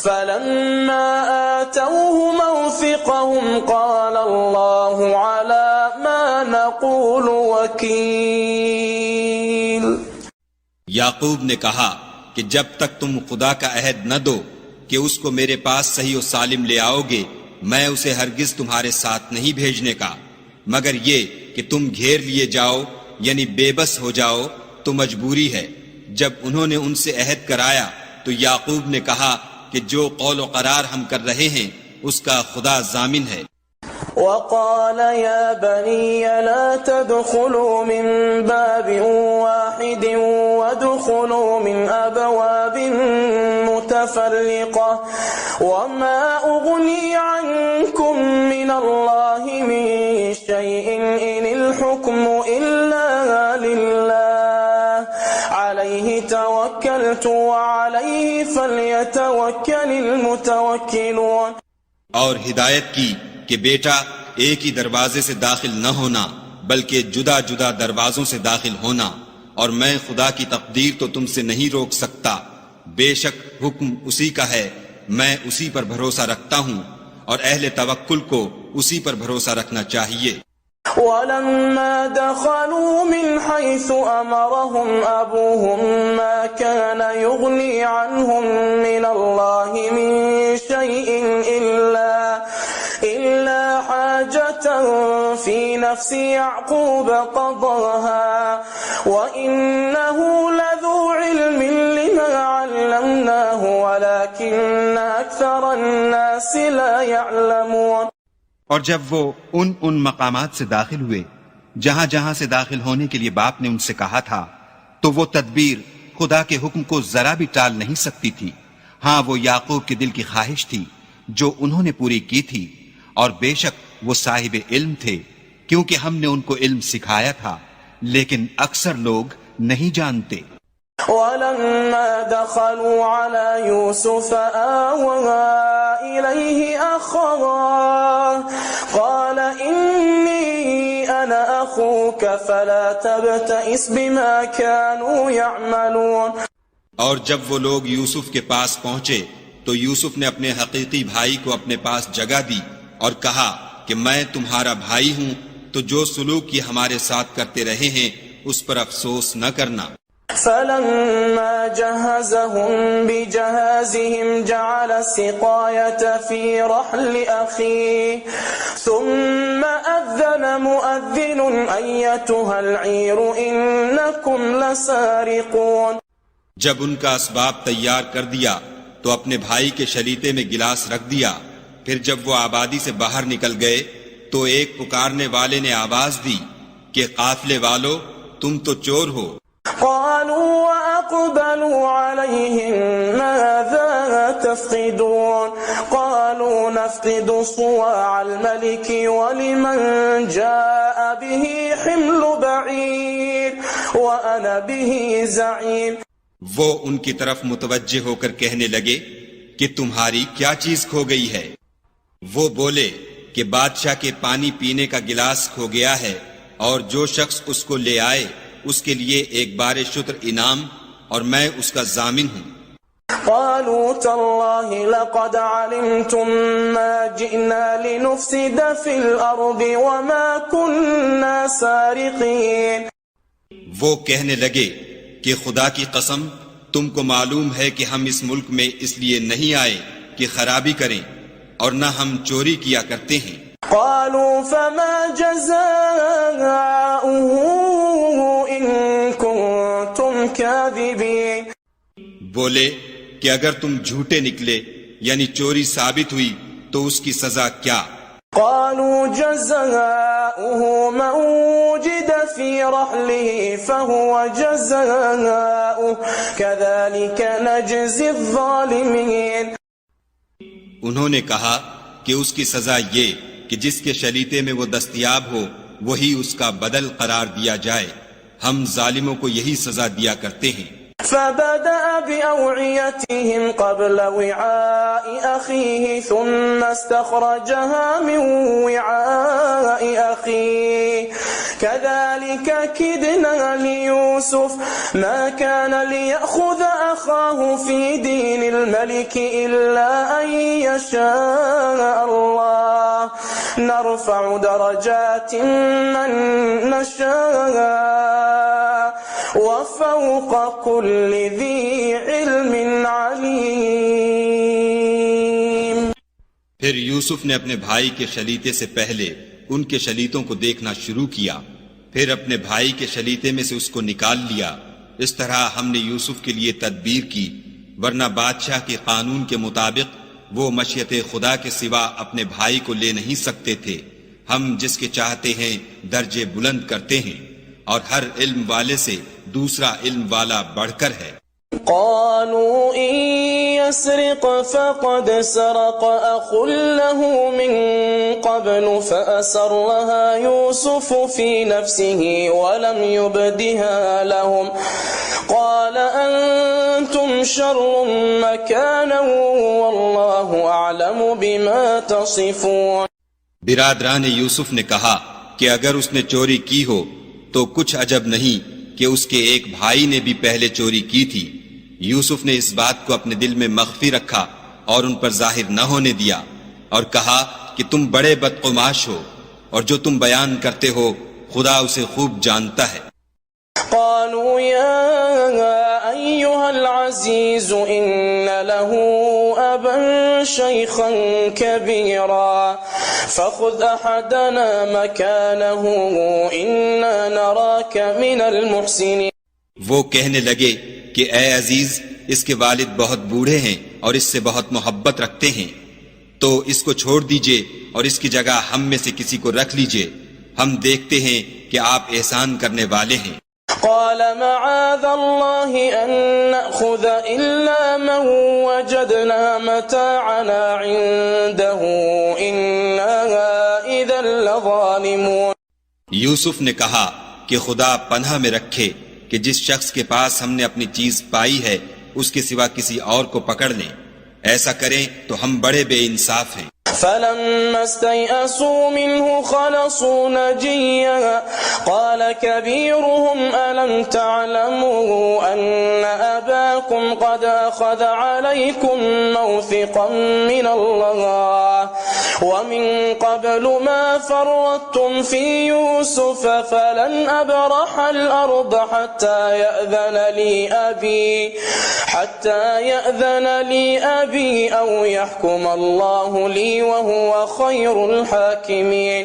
فلما آتوه موثقهم قال الله على ما نقول وكيل۔ یعقوب نے کہا کہ جب تک تم خدا کا عہد نہ دو کہ اس کو میرے پاس صحیح و سالم لے آؤ گے، میں اسے ہرگز تمہارے ساتھ نہیں بھیجنے کا، مگر یہ کہ تم گھیر لیے جاؤ یعنی بے بس ہو جاؤ تو مجبوری ہے۔ جب انہوں نے ان سے عہد کرایا تو یعقوب نے کہا کہ جو قول و قرار ہم کر رہے ہیں اس کا خدا ضامن ہے۔ وقال يا بني لا تدخلوا من باب واحد وادخلوا من أبواب متفرقة وما أغني عنكم من الله من شيء إن الحكم إلا لله عليه توكلت وعليه فليتوكل المتوكلون۔ اور ہدایت کی کہ بیٹا ایک ہی دروازے سے داخل نہ ہونا بلکہ جدا جدا دروازوں سے داخل ہونا، اور میں خدا کی تقدیر تو تم سے نہیں روک سکتا، بے شک حکم اسی کا ہے، میں اسی پر بھروسہ رکھتا ہوں، اور اہل توکل کو اسی پر بھروسہ رکھنا چاہیے۔ ولما دخلوا من حيث أمرهم أبوهم ما كان يغني عنهم من الله من شيء إلا حاجة في نفس يعقوب قضاها وإنه لذو علم لما علمناه ولكن أكثر الناس لا يعلمون۔ اور جب وہ ان مقامات سے داخل ہوئے جہاں جہاں سے داخل ہونے کے لیے باپ نے ان سے کہا تھا تو وہ تدبیر خدا کے حکم کو ذرا بھی ٹال نہیں سکتی تھی۔ ہاں وہ یعقوب کے دل کی خواہش تھی جو انہوں نے پوری کی تھی، اور بے شک وہ صاحب علم تھے کیونکہ ہم نے ان کو علم سکھایا تھا، لیکن اکثر لوگ نہیں جانتے۔ ولما دخلوا على يوسف آوى إليه أخاه قال إني أنا أخوك فلا تبتئس بما كانوا يعملون. اور جب وہ لوگ یوسف کے پاس پہنچے تو یوسف نے اپنے حقیقی بھائی کو اپنے پاس جگہ دی اور کہا کہ میں تمہارا بھائی ہوں، تو جو سلوک یہ ہمارے ساتھ کرتے رہے ہیں اس پر افسوس نہ کرنا. فلما جهزهم بجهازهم جعل السقاية في رحل أخيه ثم أذن مؤذن أيتها العير إنكم لسارقون. جب ان کا اسباب تیار کر دیا تو اپنے بھائی کے شلیتے میں گلاس رکھ دیا. پھر جب وہ آبادی سے باہر نکل گئے تو ایک پکارنے والے نے آواز دی کہ قافلے والو تم تو چور ہو. قالوا وأقبلوا عليهم ماذا تفقدون قالوا نفقد صواع الملك ولمن جاء به حمل بعير وأنا به زعيم. وہ ان کی طرف متوجہ ہو کر کہنے لگے کہ تمہاری کیا چیز کھو گئی ہے؟ وہ بولے کہ بادشاہ کے پانی پینے کا گلاس کھو گیا ہے اور جو شخص اس کو لے آئے اس کے لیے ایک بار شتر انعام اور میں اس کا ضامن ہوں. قالوا تالله لقد علمتم ما جئنا لنفسد في الأرض وما كنا سارقين. وہ کہنے لگے کہ خدا کی قسم تم کو معلوم ہے کہ ہم اس ملک میں اس لیے نہیں آئے کہ خرابی کریں اور نہ ہم چوری کیا کرتے ہیں. قالوا فما جزاؤه إن كنتم كاذبين. بولے کہ اگر تم جھوٹے نکلے یعنی چوری ثابت ہوئی تو اس کی سزا کیا؟ قالوا جزاؤه من وجد في رحله فهو جزاؤه كذلك نجزي الظالمين. انہوں نے کہا کہ اس کی سزا یہ کہ جس کے شلیتے میں وہ دستیاب ہو وہی اس کا بدل قرار دیا جائے، ہم ظالموں کو یہی سزا دیا کرتے ہیں. فبدأ بأوعيتهم قبل وعاء أخيه ثم استخرجها من وعاء أخيه كذلك كدنا ليوسف ما كان ليأخذ أخاه في دين الملك إلا أن يشاء الله نرفع درجات من نشاء وفوق كل ذي علم عليم. پھر یوسف نے اپنے بھائی کے شلیتے سے پہلے ان کے شلیتوں کو دیکھنا شروع کیا، پھر اپنے بھائی کے شلیتے میں سے اس کو نکال لیا. اس طرح ہم نے یوسف کے لیے تدبیر کی، ورنہ بادشاہ کے قانون کے مطابق وہ مشیت خدا کے سوا اپنے بھائی کو لے نہیں سکتے تھے. ہم جس کے چاہتے ہیں درجے بلند کرتے ہیں اور ہر علم والے سے دوسرا علم والا بڑھ کر ہے. قالوا إن يسرق فقد سرق أخ له من قبل فأسرها يوسف في نفسه ولم يبدها لهم قال أنتم شر مكانا والله أعلم بما تصفون. برادران یوسف نے کہا کہ اگر اس نے چوری کی ہو تو کچھ عجب نہیں کہ اس کے ایک بھائی نے بھی پہلے چوری کی تھی. یوسف نے اس بات کو اپنے دل میں مخفی رکھا اور ان پر ظاہر نہ ہونے دیا اور کہا کہ تم بڑے بدقماش ہو اور جو تم بیان کرتے ہو خدا اسے خوب جانتا ہے. قالوا يا أيها العزيز إن له أبا شيخا كبيرا فخذ أحدنا مكانه إنا نراك من المحسنين. وہ کہنے لگے کہ اے عزیز اس کے والد بہت بوڑھے ہیں اور اس سے بہت محبت رکھتے ہیں، تو اس کو چھوڑ دیجئے اور اس کی جگہ ہم میں سے کسی کو رکھ لیجئے، ہم دیکھتے ہیں کہ آپ احسان کرنے والے ہیں. قال معاذ الله أن نأخذ إلا من وجدنا متاعنا عنده إنا إذا لظالمون. یوسف نے کہا کہ خدا پناہ میں رکھے کہ جس شخص کے پاس ہم نے اپنی چیز پائی ہے اس کے سوا کسی اور کو پکڑ لیں، ایسا کریں تو ہم بڑے بے انصاف ہیں۔ فلما استيئسوا منه خلصوا نجيا قال كبيرهم ألم تعلموا أن أباكم قد أخذ عليكم موثقا من الله ومن قبل ما فرطتم في يوسف فلن أبرح الأرض حتى يأذن لي أبي أو يحكم الله لي وهو خير الحاكمين۔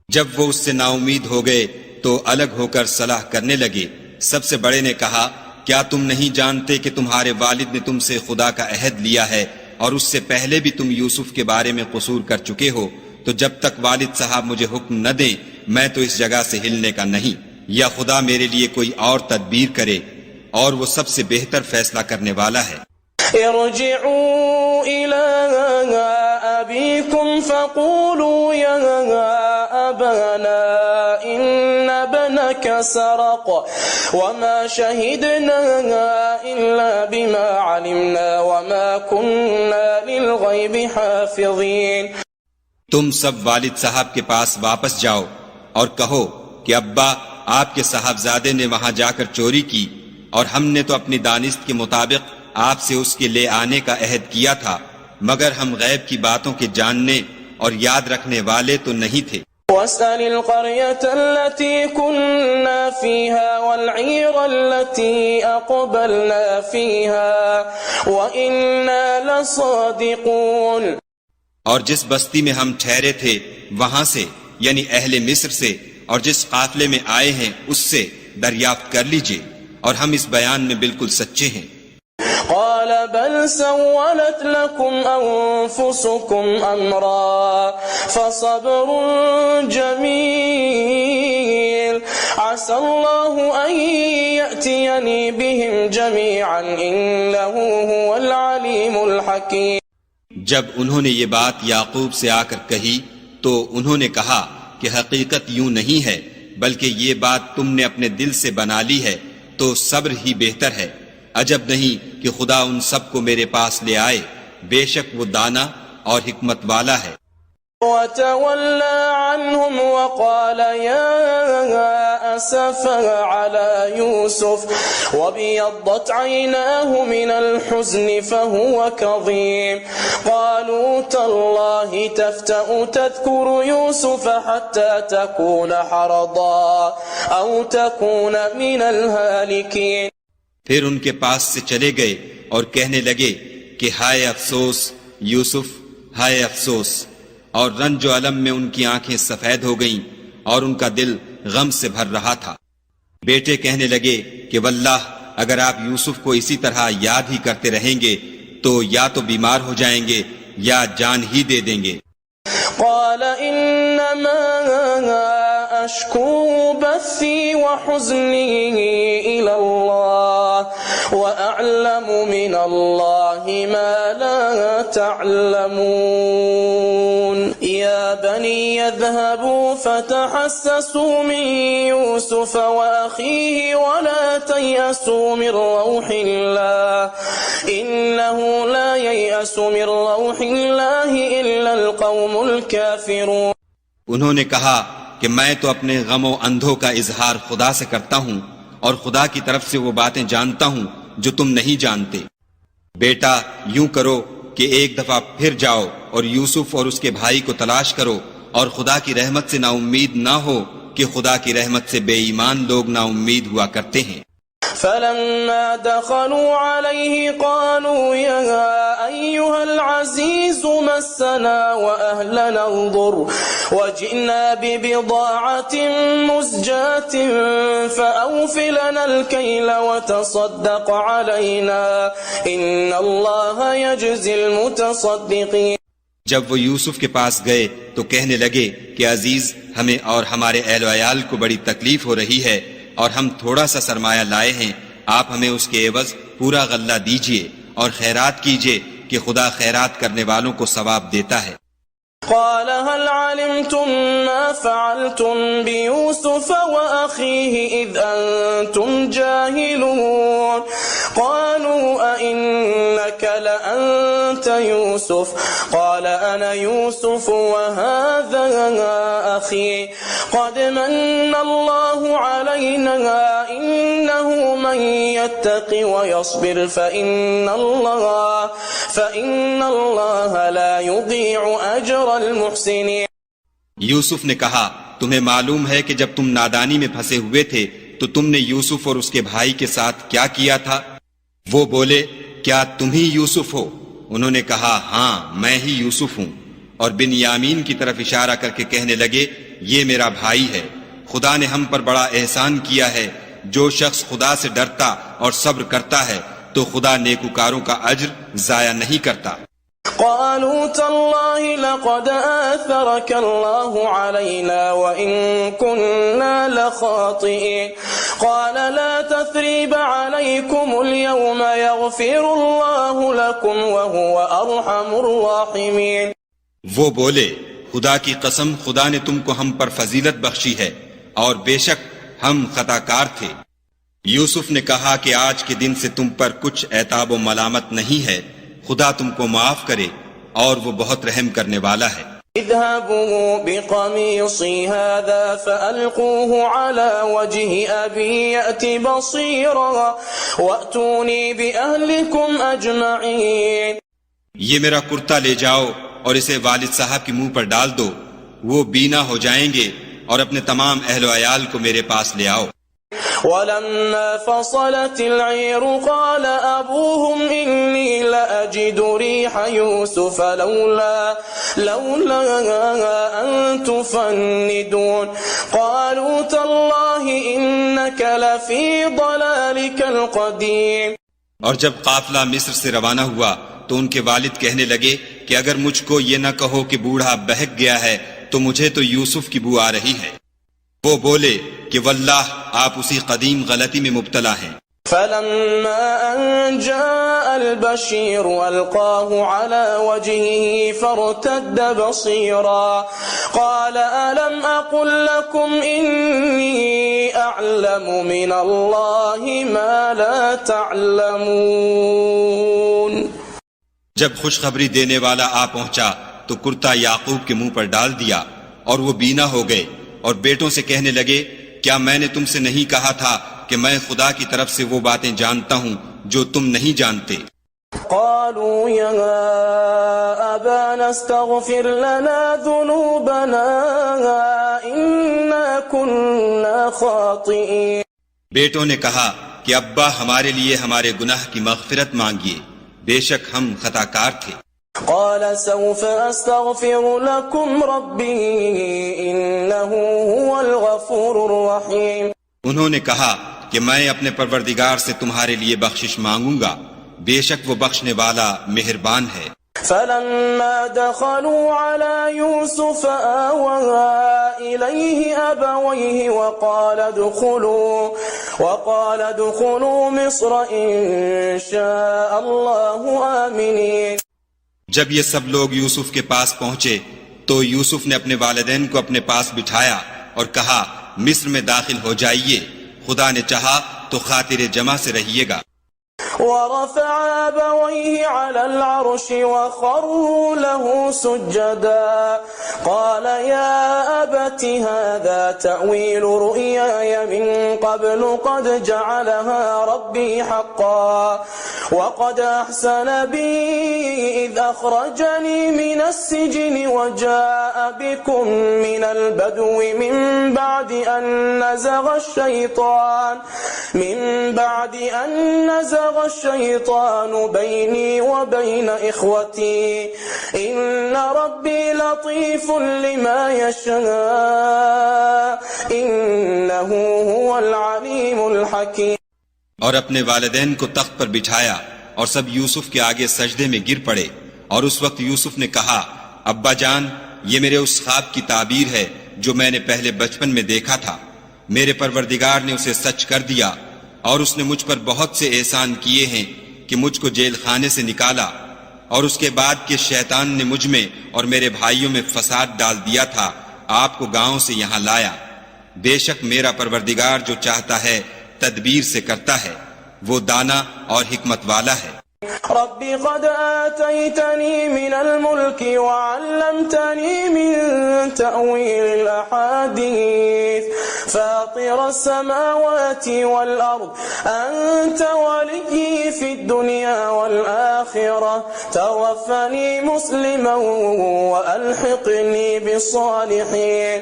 جب وہ اس سے نا امید ہو گئے تو الگ ہو کر صلاح کرنے لگے۔ سب سے بڑے نے کہا، کیا تم نہیں جانتے کہ تمہارے والد نے تم سے خدا کا عہد لیا ہے اور اس سے پہلے بھی تم یوسف کے بارے میں قصور کر چکے ہو؟ تو جب تک والد صاحب مجھے حکم نہ دیں میں تو اس جگہ سے ہلنے کا نہیں، یا خدا میرے لیے کوئی اور تدبیر کرے، اور وہ سب سے بہتر فیصلہ کرنے والا ہے۔ ارجعوا إلى أبيكم فقولوا يا أبانا إن ابنك سرق وما شهدنا إلا بما علمنا وما كنا للغيب حافظين۔ تم سب والد صاحب کے پاس واپس جاؤ اور کہو کہ ابا آپ کے صاحبزادے نے وہاں جا کر چوری کی، اور ہم نے تو اپنی دانست کے مطابق آپ سے اس کے لے آنے کا عہد کیا تھا، مگر ہم غیب کی باتوں کے جاننے اور یاد رکھنے والے تو نہیں تھے۔ واسأل القرية التي كنا فيها والعير التي أقبلنا فيها وإنا لصادقون۔ اور جس بستی میں ہم ٹھہرے تھے وہاں سے، یعنی اہل مصر سے، اور جس قافلے میں آئے ہیں اس سے دریافت کر لیجئے، اور ہم اس بیان میں بالکل سچے ہیں۔ قال بل سولت لكم أنفسكم أمرا فصبر جميل عسى الله أن يأتيني بهم جميعا إنه هو العليم الحكيم۔ جب انہوں نے یہ بات یعقوب سے آ کر کہی تو انہوں نے کہا کہ حقیقت یوں نہیں ہے، بلکہ یہ بات تم نے اپنے دل سے بنا لی ہے، تو صبر ہی بہتر ہے۔ عجب نہیں کہ خدا ان سب کو میرے پاس لے آئے، بے شک وہ دانا اور حکمت والا ہے۔ وتولى عنهم وقال يا أسفا على يوسف وابيضت عيناه من الحزن فهو كظيم قالوا تالله تفتأ تذكر يوسف حتى تكون حرضا أو تكون من الهالكين۔ پھر ان کے پاس سے چلے گئے اور کہنے لگے کہ ہائے افسوس یوسف، ہائے افسوس، اور رنج و الم میں ان کی آنکھیں سفید ہو گئیں اور ان کا دل غم سے بھر رہا تھا۔ بیٹے کہنے لگے کہ واللہ اگر آپ یوسف کو اسی طرح یاد ہی کرتے رہیں گے تو یا تو بیمار ہو جائیں گے یا جان ہی دے دیں گے۔ قال انما اشكو بثي وحزني الى الله واعلم من الله ما لا تعلمون يا بني اذهبوا فتحسسوا من يوسف واخيه ولا تيأسوا من روح الله انه لا ييأس من روح الله الا القوم الكافرون۔ انہوں نے کہا کہ میں تو اپنے غم و اندھوں کا اظہار خدا سے کرتا ہوں اور خدا کی طرف سے وہ باتیں جانتا ہوں جو تم نہیں جانتے۔ بیٹا یوں کرو کہ ایک دفعہ پھر جاؤ اور یوسف اور اس کے بھائی کو تلاش کرو، اور خدا کی رحمت سے نا امید نہ ہو کہ خدا کی رحمت سے بے ایمان لوگ نا امید ہوا کرتے ہیں۔ فلما دخلوا عليه قالوا يا أيها العزيز مسنا وأهلنا الضر وجئنا ببضاعة مزجاة فأوف لنا الكيل وتصدق علينا إن الله يجزي المتصدقين۔ جب وہ یوسف کے پاس گئے تو کہنے لگے کہ عزیز، ہمیں اور ہمارے اہل و عیال کو بڑی تکلیف ہو رہی ہے اور ہم تھوڑا سا سرمایہ لائے ہیں، آپ ہمیں اس کے عوض پورا غلہ دیجئے اور خیرات کیجئے کہ خدا خیرات کرنے والوں کو ثواب دیتا ہے۔ قال هل علمتم ما فعلتم بيوسف وأخيه إذ أنتم جاهلون قالوا أئنك لأنت يوسف قال أنا يوسف وهذا أخي قد من الله علينا إنه من يتق ويصبر فإن الله لا يضيع أجر المحسنين. یوسف نے کہا تمہیں معلوم ہے کہ جب تم نادانی میں پھنسے ہوئے تھے تو تم نے یوسف اور اس کے بھائی کے ساتھ کیا کیا تھا؟ وہ بولے کیا تم ہی یوسف ہو؟ انہوں نے کہا ہاں میں ہی یوسف ہوں، اور بنیامین کی طرف اشارہ کر کے کہنے لگے یہ میرا بھائی ہے، خدا نے ہم پر بڑا احسان کیا ہے، جو شخص خدا سے ڈرتا اور صبر کرتا ہے تو خدا نیکوکاروں کا اجر ضائع نہیں کرتا. قالوا تالله لقد آثرك الله علينا وإن كنا لخاطئين قال لا تثريب عليكم اليوم يغفر الله لكم وهو أرحم الراحمين. وہ بولے خدا کی قسم خدا نے تم کو ہم پر فضیلت بخشی ہے اور بے شک ہم خطا کار تھے. یوسف نے کہا کہ آج کے دن سے تم پر کچھ عتاب و ملامت نہیں ہے، خدا تم کو معاف کرے اور وہ بہت رحم کرنے والا ہے. اذهبوا بقميصي هذا فألقوه على وجه أبي يأت بصيرا وأتوني بأهلكم أجمعين. یہ میرا کرتا لے جاؤ اور اسے والد صاحب کے منہ پر ڈال دو، وہ بینا ہو جائیں گے، اور اپنے تمام اہل و عیال کو میرے پاس لے آؤ. ولما فصلت العير قال أبوهم إني لأجد ريح يوسف لولا أن تفندون قالوا تالله إنك لفي ضلالك القديم. اور جب قافلہ مصر سے روانہ ہوا تو ان کے والد کہنے لگے کہ اگر مجھ کو یہ نہ کہو کہ بوڑھا بہک گیا ہے تو مجھے تو یوسف کی بو آ رہی ہے. وہ بولے کہ واللہ آپ اسی قدیم غلطی میں مبتلا ہیں. فلما أن جاء البشير ألقاه على وجهه فارتد بصيرا قال ألم أقل لكم إني أعلم من الله ما لا تعلمون. جب خوشخبری دینے والا آ پہنچا تو کرتا یعقوب کے منہ پر ڈال دیا اور وہ بینا ہو گئے، اور بیٹوں سے کہنے لگے کیا میں نے تم سے نہیں کہا تھا کہ میں خدا کی طرف سے وہ باتیں جانتا ہوں جو تم نہیں جانتے. قالوا يا أبانا استغفر لنا ذنوبنا إنا كنا خاطئين. بیٹوں نے کہا کہ ابا ہمارے لیے ہمارے گناہ کی مغفرت مانگیے، بے شک ہم خطا کار تھے. قال سوف أستغفر لكم ربي إنه هو الغفور الرحيم. انہوں نے کہا کہ میں اپنے پروردگار سے تمہارے لیے بخشش مانگوں گا، بے شک وہ بخشنے والا مہربان ہے. فلما دخلوا على يوسف آوى إليه أبويه وقال ادخلوا مصر إن شاء الله آمنين. جب یہ سب لوگ یوسف کے پاس پہنچے تو یوسف نے اپنے والدین کو اپنے پاس بٹھایا اور کہا مصر میں داخل ہو جائیے، خدا نے چاہا تو خاطر جمع سے رہیے گا. ورفع أبويه على العرش وخروا له سجدا قال يا أبت هذا تأويل رؤياي من قبل قد جعلها ربي حقا وقد أحسن بي إذ أخرجني من السجن وجاء بكم من البدو من بعد أن نزغ الشيطان بيني وبين إخوتي إن ربي لطيف لما يشاء إنه هو العليم الحكيم. اور اپنے والدین کو تخت پر بٹھایا اور سب یوسف کے آگے سجدے میں گر پڑے، اور اس وقت یوسف نے کہا ابا جان یہ میرے اس خواب کی تعبیر ہے جو میں نے پہلے بچپن میں دیکھا تھا. میرے پروردگار نے اسے سچ کر دیا اور اس نے مجھ پر بہت سے احسان کیے ہیں کہ مجھ کو جیل خانے سے نکالا اور اس کے بعد کہ شیطان نے مجھ میں اور میرے بھائیوں میں فساد ڈال دیا تھا آپ کو گاؤں سے یہاں لایا۔ بے شک میرا پروردگار جو چاہتا ہے تدبیر سے کرتا ہے، وہ دانا اور حکمت والا ہے۔ رب قد آتيتني من الملك وعلمتني من تأويل الأحاديث فاطر السماوات والأرض أنت ولي في الدنيا والآخرة توفني مسلما وألحقني بالصالحين۔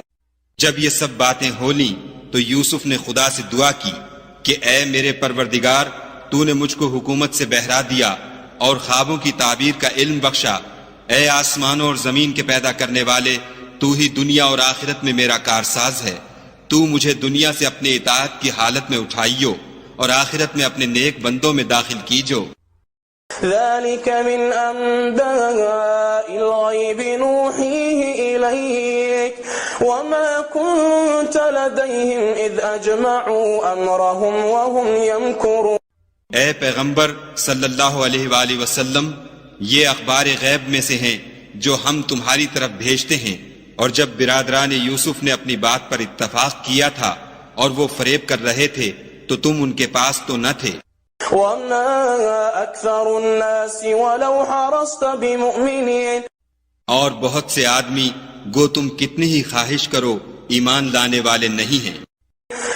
جب یہ سب باتیں ہو لیں تو یوسف نے خدا سے دعا کی کہ اے میرے پروردگار، تو نے مجھ کو حکومت سے بہرا دیا اور خوابوں کی تعبیر کا علم بخشا۔ اے آسمانوں اور زمین کے پیدا کرنے والے، تو ہی دنیا اور آخرت میں میرا کارساز ہے۔ تو مجھے دنیا سے اپنے اطاعت کی حالت میں اٹھائیو اور آخرت میں اپنے نیک بندوں میں داخل کیجو۔ ذلك من أنباء الغيب نوحيه إليك وما كنت لديهم إذ أجمعوا أمرهم وهم يمكرون۔ اے پیغمبر صلی اللہ علیہ وآلہ وسلم، یہ اخبار غیب میں سے ہیں جو ہم تمہاری طرف بھیجتے ہیں، اور جب برادران یوسف نے اپنی بات پر اتفاق کیا تھا اور وہ فریب کر رہے تھے تو تم ان کے پاس تو نہ تھے۔ وما أكثر الناس ولو حرصت بمؤمنين، اور بہت سے آدمی گو تم کتنی ہی خواہش کرو ایمان لانے والے نہیں ہیں۔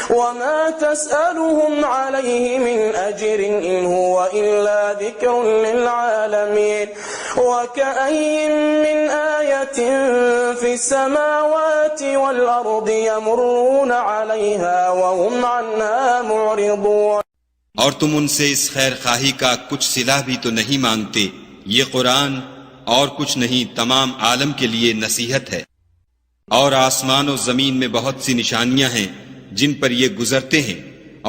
وما تسألهم عليه من أجر إن هو إلا ذكر للعالمين وكأي من آية في السماوات والأرض يمرون عليها وهم عنها معرضون۔ اور تم ان سے اس خیر خواہی کا کچھ صلہ بھی تو نہیں مانگتے۔ یہ قرآن اور کچھ نہیں تمام عالم کے لیے نصیحت ہے، اور آسمان و زمین میں بہت سی نشانیاں ہیں جن پر یہ گزرتے ہیں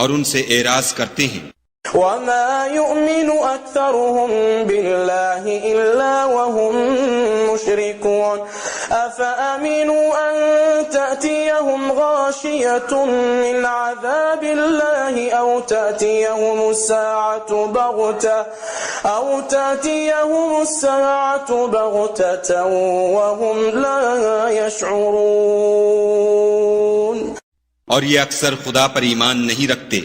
اور ان سے اعراض کرتے ہیں۔ وما يؤمن أكثرهم بالله إلا وهم مشركون أفأمنوا أن تأتيهم غاشية من عذاب الله أو تأتيهم الساعة بغتة وهم لا يشعرون۔ اور یہ اکثر خدا پر ایمان نہیں رکھتے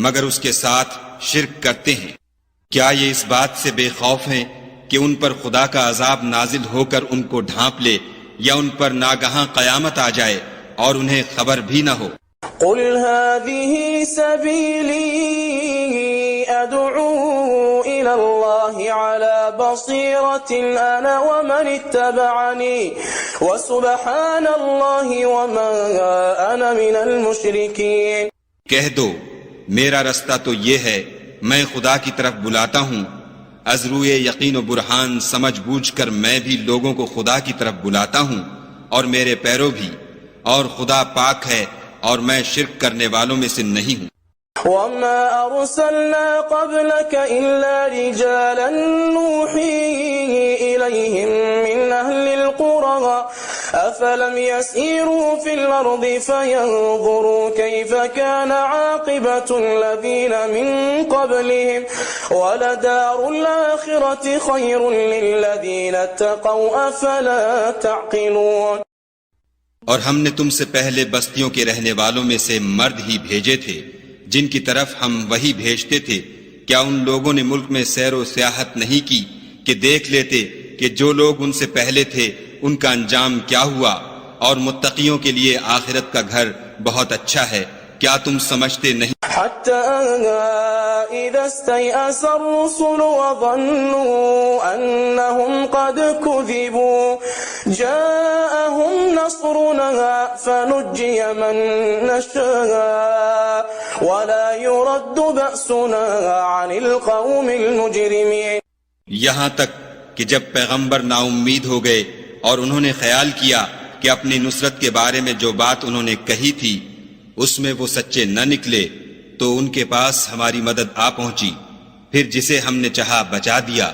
مگر اس کے ساتھ شرک کرتے ہیں۔ کیا یہ اس بات سے بے خوف ہیں کہ ان پر خدا کا عذاب نازل ہو کر ان کو ڈھانپ لے، یا ان پر ناگہاں قیامت آ جائے اور انہیں خبر بھی نہ ہو؟ قل هذه سبيلي أدعو إلى الله على بصيرة أنا ومن اتبعني وسبحان الله وما أنا من المشركين۔ کہہ دو میرا رستہ تو یہ ہے، میں خدا کی طرف بلاتا ہوں، از روئے یقین و برہان سمجھ بوجھ کر میں بھی لوگوں کو خدا کی طرف بلاتا ہوں اور میرے پیرو بھی، اور خدا پاک ہے اور میں شرک کرنے والوں میں سے نہیں ہوں۔ وما أرسلنا قبلك إلا رجالا نوحي إليهم من أهل القرى أفلم يسيروا في الأرض فينظروا كيف كان عاقبة الذين من قبلهم ولدار الآخرة خير للذين اتقوا أفلا تعقلون۔ اور ہم نے تم سے پہلے بستیوں کے رہنے والوں میں سے مرد ہی بھیجے تھے جن کی طرف ہم وہی بھیجتے تھے۔ کیا ان لوگوں نے ملک میں سیر و سیاحت نہیں کی کہ دیکھ لیتے کہ جو لوگ ان سے پہلے تھے ان کا انجام کیا ہوا، اور متقیوں کے لیے آخرت کا گھر بہت اچھا ہے؟ کیا تم سمجھتے نہیں؟ حتى إذا استيأس الرسل وظنوا أنهم قد كذبوا جاءهم نصرنا فنجي من نشاء ولا يرد بأسنا عن القوم المجرمين۔ یہاں تک کہ جب پیغمبر نا امید ہو گئے اور انہوں نے خیال کیا کہ اپنی نصرت کے بارے میں جو بات انہوں نے کہی تھی اس میں وہ سچے نہ نکلے تو ان کے پاس ہماری مدد آ پہنچی، پھر جسے ہم نے چاہا بچا دیا،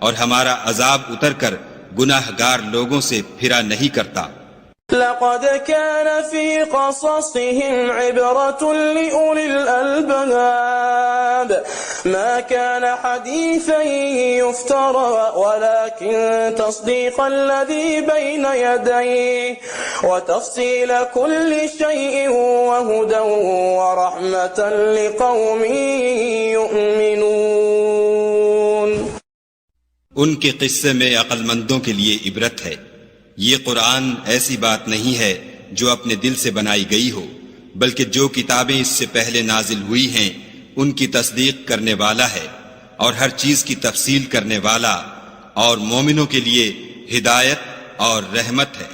اور ہمارا عذاب اتر کر گناہ گار لوگوں سے پھرا نہیں کرتا۔ لقد كان في قصصهم عبرة لأولي الألباب ما كان حديثا يفترى ولكن تصديق الذي بين يديه وتفصيل كل شيء وهدى ورحمة لقوم يؤمنون. ان کے قصے میں عقل مندوں کے لیے عبرت ہے. یہ قرآن ایسی بات نہیں ہے جو اپنے دل سے بنائی گئی ہو، بلکہ جو کتابیں اس سے پہلے نازل ہوئی ہیں ان کی تصدیق کرنے والا ہے اور ہر چیز کی تفصیل کرنے والا، اور مومنوں کے لیے ہدایت اور رحمت ہے.